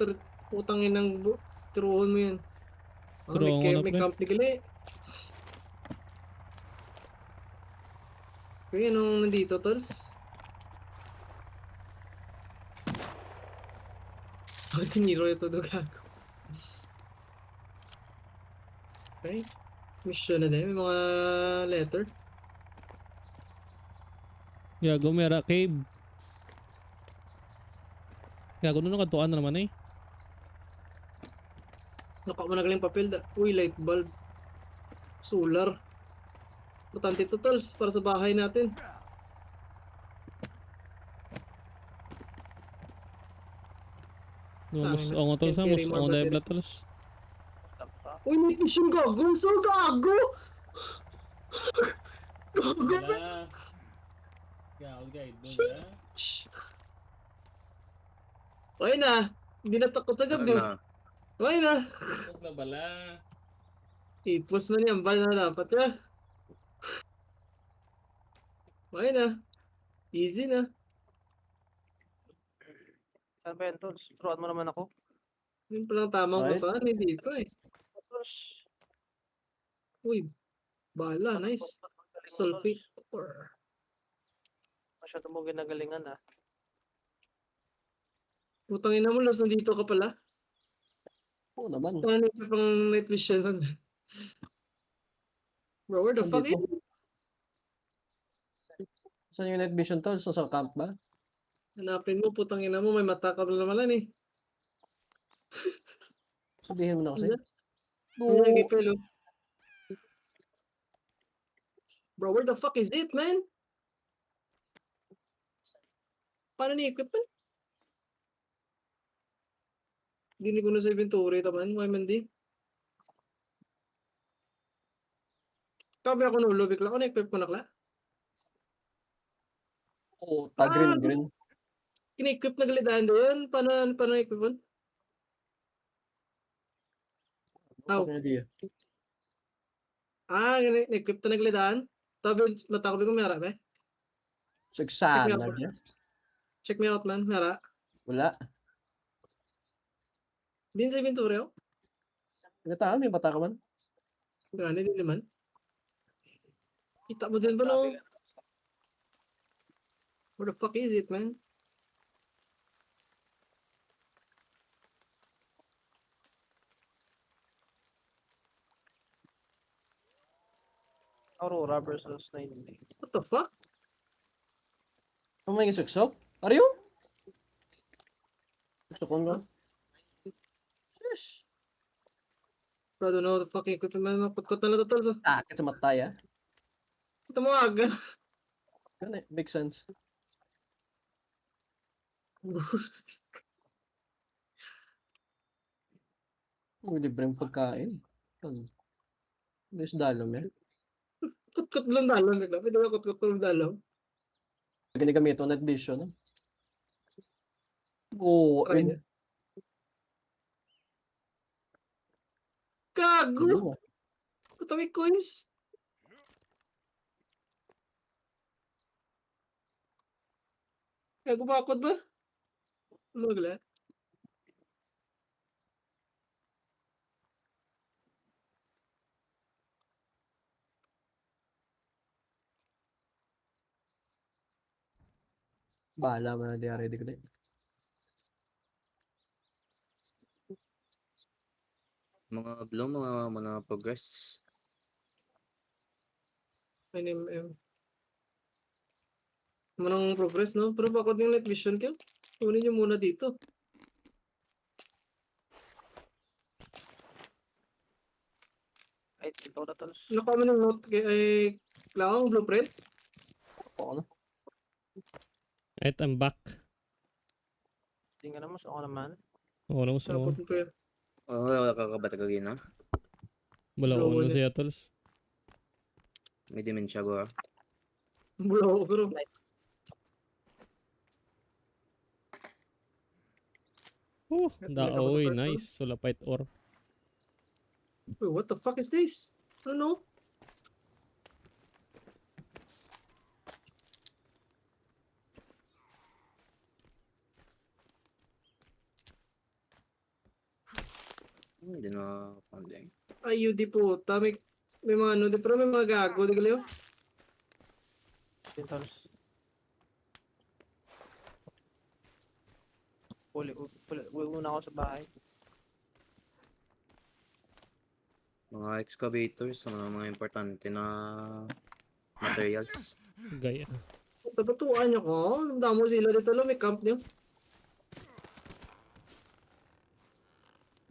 putangin ng turuan mo yan? Ah, Turuan ko na, may pre. camp ni gali. Kaya nung nandito, tools. Bakit tiniro ito gago? Okay. Mission na din. May mga letter. Gago, mera cave. Gago, nung nakatuan na naman eh. Naka mo nagaling papel. Uy, light bulb. Solar. Importante ito, tools. Para sa bahay natin. Mas Tangina. ongo tolls ha, Can mas carry more ongo dahil battery. blood tolls. Uy, may mission gago! So gago! Gago! Wala. Gago, guide mo ya. Shh. Okay na. Hindi na takot sa gabi. Ano? Okay na. Huwag na bala. Ipos man yan. Bala na dapat ya. Okay na. Easy na. Saan ba yan tol? Turuan mo naman ako. Yun palang tamang Okay. puntahan eh dito eh. Tol. Uy. Bala. Nice. Sulfate core. Masyado mo ginagalingan ah. Putang ina mo, Los, nandito ka pala. Oo naman. Paano ka pang night vision? Bro, where the fuck is Nandito. Saan yung night vision to? Sa camp ba? Hanapin mo, putang ina mo, may mata ka pala naman eh. Sabihin mo na kasi. Hindi, pelo. Bro, where the fuck is it, man? Paano ni-equipment? Dinig ko na sa inventory, taman. Why man di? Kabi ako nulo, bigla ko na-equip ko na kla. Oo, green. Kini-equip na galidahan doon. Paano equip mo? Aw. Equip na naglidaan. Tabi, matakobi ko mayara ba? Sagsana out. niya. Check me out, man. Mayara. Wala. Din sa inventory, oh. Nagtahan, may mata ka man. Gani din naman. Kita mo din ba, no? Where the fuck is it, man? Aurora versus 90. What the fuck? Ano may suksok? Are you? Gusto ko nga. Yes. Bro, I don't know the fucking equipment, man. Kutkot na lang total sa. Takit sa mata ya. Kita mo aga. Ganun, make sense. Uy, libreng pagkain. Hindi sa dalom eh. Kutkot lang dalong. Bigla. Pwede ba kutkot lang dalong? Ginagamit ito, night vision. Oo, Try niya. Gago! Puta may coins. Gago bakod ba? Magla. Bahala mo na di ready ko din. Mga blow, mga progress. NMM. Manang progress, no? Pero bakod yung night vision ko? Kunin nyo muna dito. Ay, ito na tol. Nakuha mo ng note ay kailangan blueprint? Oo, no? Right, I'm back. Tingnan mo, so ako naman. Oo naman sa Tapos ko yun. Wala ka kabata ka gina. Wala ko na siya, tools. May dementia ko. Bro, bro. Oh, May daoy, kapasok nice. Sulapite ore. Wait, what the fuck is this? I don't know. Hindi na funding. IUD po. May mga ano, pero may mga gago. Di kalayo? Yun tol. Uli muna ako sa bahay. Mga excavators, mga importante na materials. Gaya. Tatatuan nyo ko. Damo sila dito lang. May camp nyo.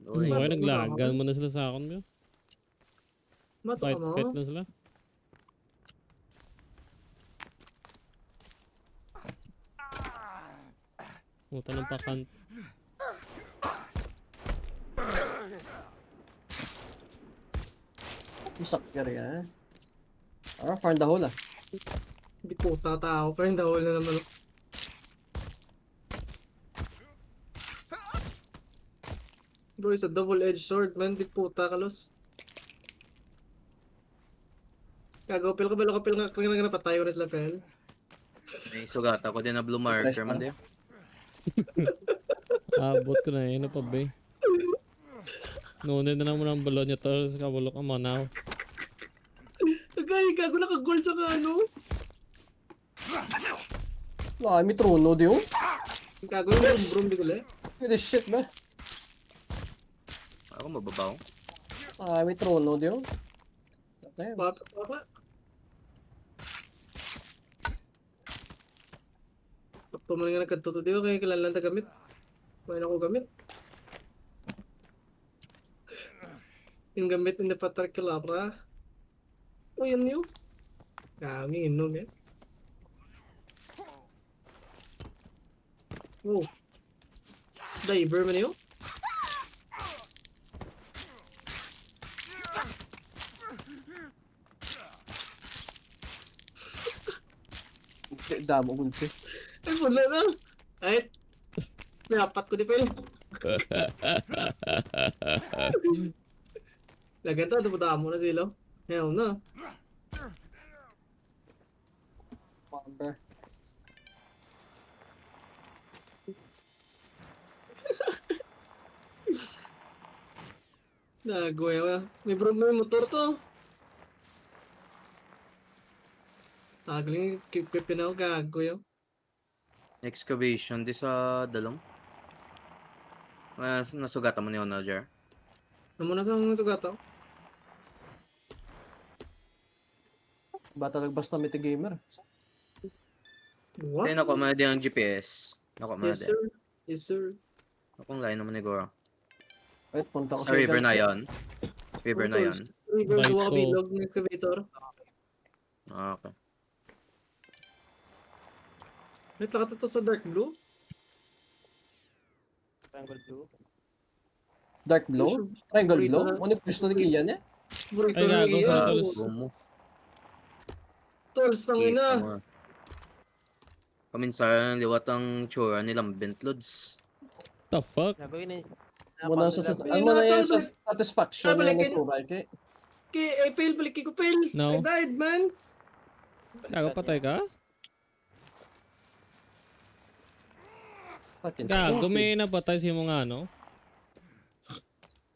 Doon, Okay, naglagan mo na sila sa akin mo. Mato ka mo. Fight lang sila. Puta ng pakant. Isak ka rin ah. Far in the hole ah. Hindi po tatao. Pero hindi na naman. Bro, it's a double-edged sword, man. Di puta ka, Los. Kagopil ka ba? Lokapil nga. Kaya nga napatay ko na sila, Fel. may sugat ako din na blue marker man din. Abot ko na yun. Ano pa ba eh? Nunin na lang mo ng balon niya to. Sa kabulok ka mo now. Kagaya, gago naka-gold sa ano. Wala, may trono di yun. Gago yung brum di ko le. This shit ba? Ako mababaw. Ah, may trono di yun. Okay. Papa. Papa mo nga nagkatuto di ko kaya kailangan ta gamit. Kaya na ko gamit. Yung gamit hindi pa tarkilara. O yan yun. Kami inom yan. Oh. Diver man yun? Damo gulpi. Ay, wala na. Ay. Dapat ko di pa yun. Lagyan to, dubutaan mo na sila. Hell no. Bomber. Nagoy ako. May motor to. Tagaling keep na ako gagoy ako. Excavation di sa dalong. Nasugatan mo ni Onager. Ano na sa mga sugat ako? Bata basta may gamer. What? Kaya nakuha mo na din ang GPS. Nakuha mo na Yes din. sir. Yes sir. Akong line naman ni Goro. Wait, punta ko Sa river na yon. River na yon. River Right gawa ko. bilog ng excavator. Ah, okay. May takata to sa dark blue. Triangle blue. Dark blue? Triangle Burrito blue? na. Ngunit gusto ni Kian eh. Burrito Ay, na gago, iya. sorry, Gago tol. mo. Tools ng ina. Paminsan liwat ang tsura nilang Bentlods. The fuck? Gagawin eh. Muna sa Ay, ano na yan natol, sa satisfaction Ah, na balikin. natural kay. Ay, fail, balik ko fail. No. I died, man. Gago, patay ka? Fucking Gago, stupid. may napatay si mga ano.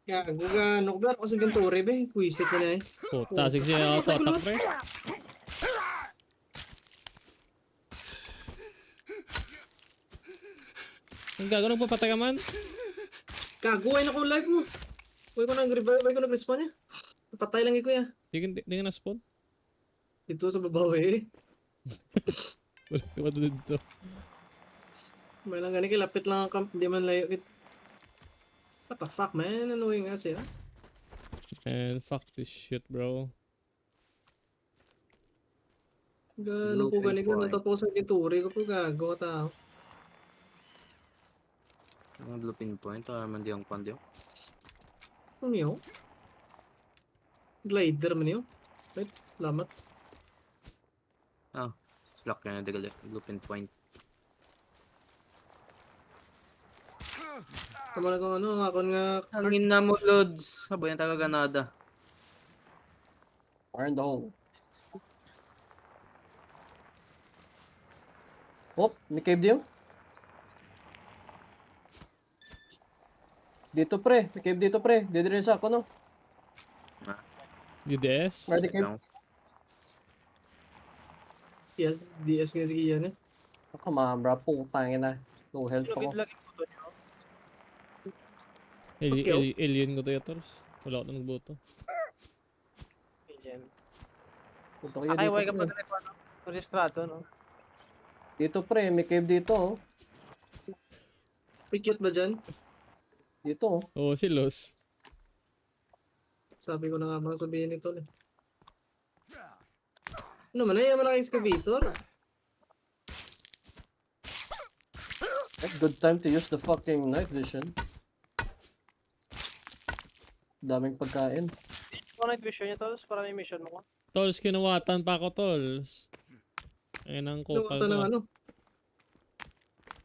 Gago ga, nukbar ako sa Venturi, be. Kuisit na na eh. Puta, sige ako to attack pre. Ang gago, nagpapatay ka man? Gago, ay naku live mo. Huwag ko nag-revive, huwag ko nag-respawn niya. Napatay lang iko ya. Di ka na-spawn? Dito sa babaw eh. Wala ka dito. May lang gani, kilapit lang ang camp, di man layo. What the fuck, man? Ano yung nga siya? And fuck this shit, bro. Gano ko gani ko, natapos ang Venturi ko po gago ka tao. Ang blue pinpoint, man di ang pandiyo. Ano yun? Glider man yun. Wait, lamat. Slack kaya na digali. Blue pinpoint. Tama na kung ano, ako nga... Ang ina mo, Lods. Sabay ang taga Ganada. Fire in the hole. Oh, may cave diyo? Dito pre, may cave dito pre. Dito rin sa ako no. DDS? Where the cave? Yes, DS nga sige yan eh. Oh, come on bro, putangin na. No health Sino ako. bidlagin mo to nyo? Okay, Alien ko to yators. Wala ko na nagboto. Alien. Punta kayo Akay, dito why ka pre. pa na ano? Registrado, no? Dito pre, may cave dito oh. May cute ba dyan? Dito oh. Oo, si Los. Sabi ko na nga mga sabihin nito eh. Ano man, ayaw mo na excavator. Good time to use the fucking night vision. Daming pagkain. Ito night vision nyo, Tols, para may mission mo ko. Tols, kinuwatan pa ako, Tols. Ayun ang Ano kupal ka ng ko. ano?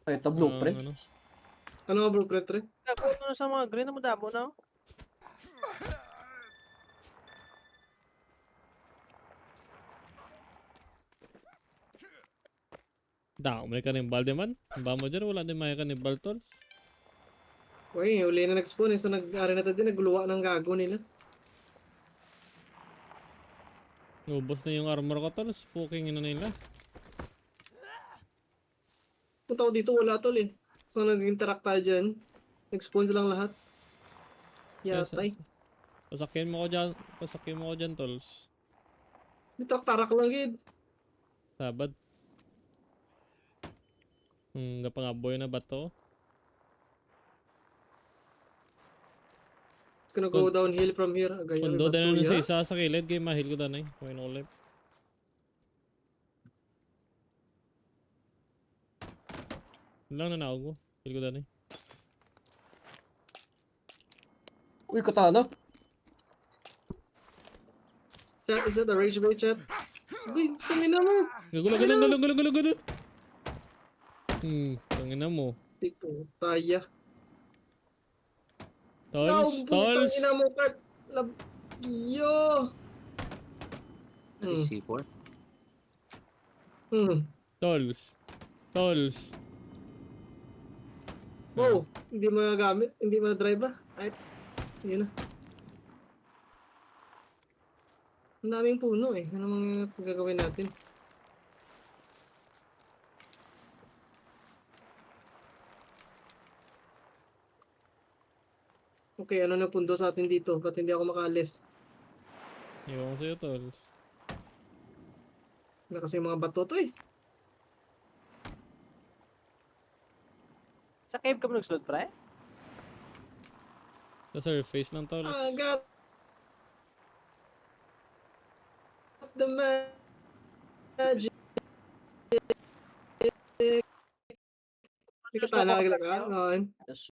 Ay, ito blueprint. Ano? Ano nga blueprint rin? Gagawin mo na sa mga green na madamo na. Dako, may kanibal di man. Ba mo dyan, wala din may kanibal, Tols. Uy, uli na nag-spawn eh. So nag-ari na din, nagluwa ng gago nila. Ubos na yung armor ko, Tols. Puking ina nila. Punta ko dito, wala tol eh. So nag-interact tayo dyan. Nag-spawn silang lahat. Yatay. Pasakyan mo ko dyan, tolls. May tarak lang gid. Sabad. Gapangaboy na ba to? It's gonna go downhill from here. Agay, Kundo may din na batuya. sa isa sa kilid, kay mahil ko danay. Kumain ulit. Lang na ko. Hil ko danay. Uy, katana. Chat, is that a rage bait chat? Uy, tumina mo. Gulo. Tangina mo. Tiko, taya. Tolls. Tangina mo, Kurt. Yo. C4. Tolls. Wow, hindi magagamit, hindi ma-drive ba? Ay, yun na. Ang daming puno eh. Ano mga gagawin natin? Okay, ano na pundo sa atin dito? Ba't hindi ako makaalis? Iwan ko sa'yo, tolls. Na kasi mga bato to eh. Sa cave ka mo nagsulod, pre? Sa surface lang, tolls. I got the magic. Hindi ka pa nakagala ka?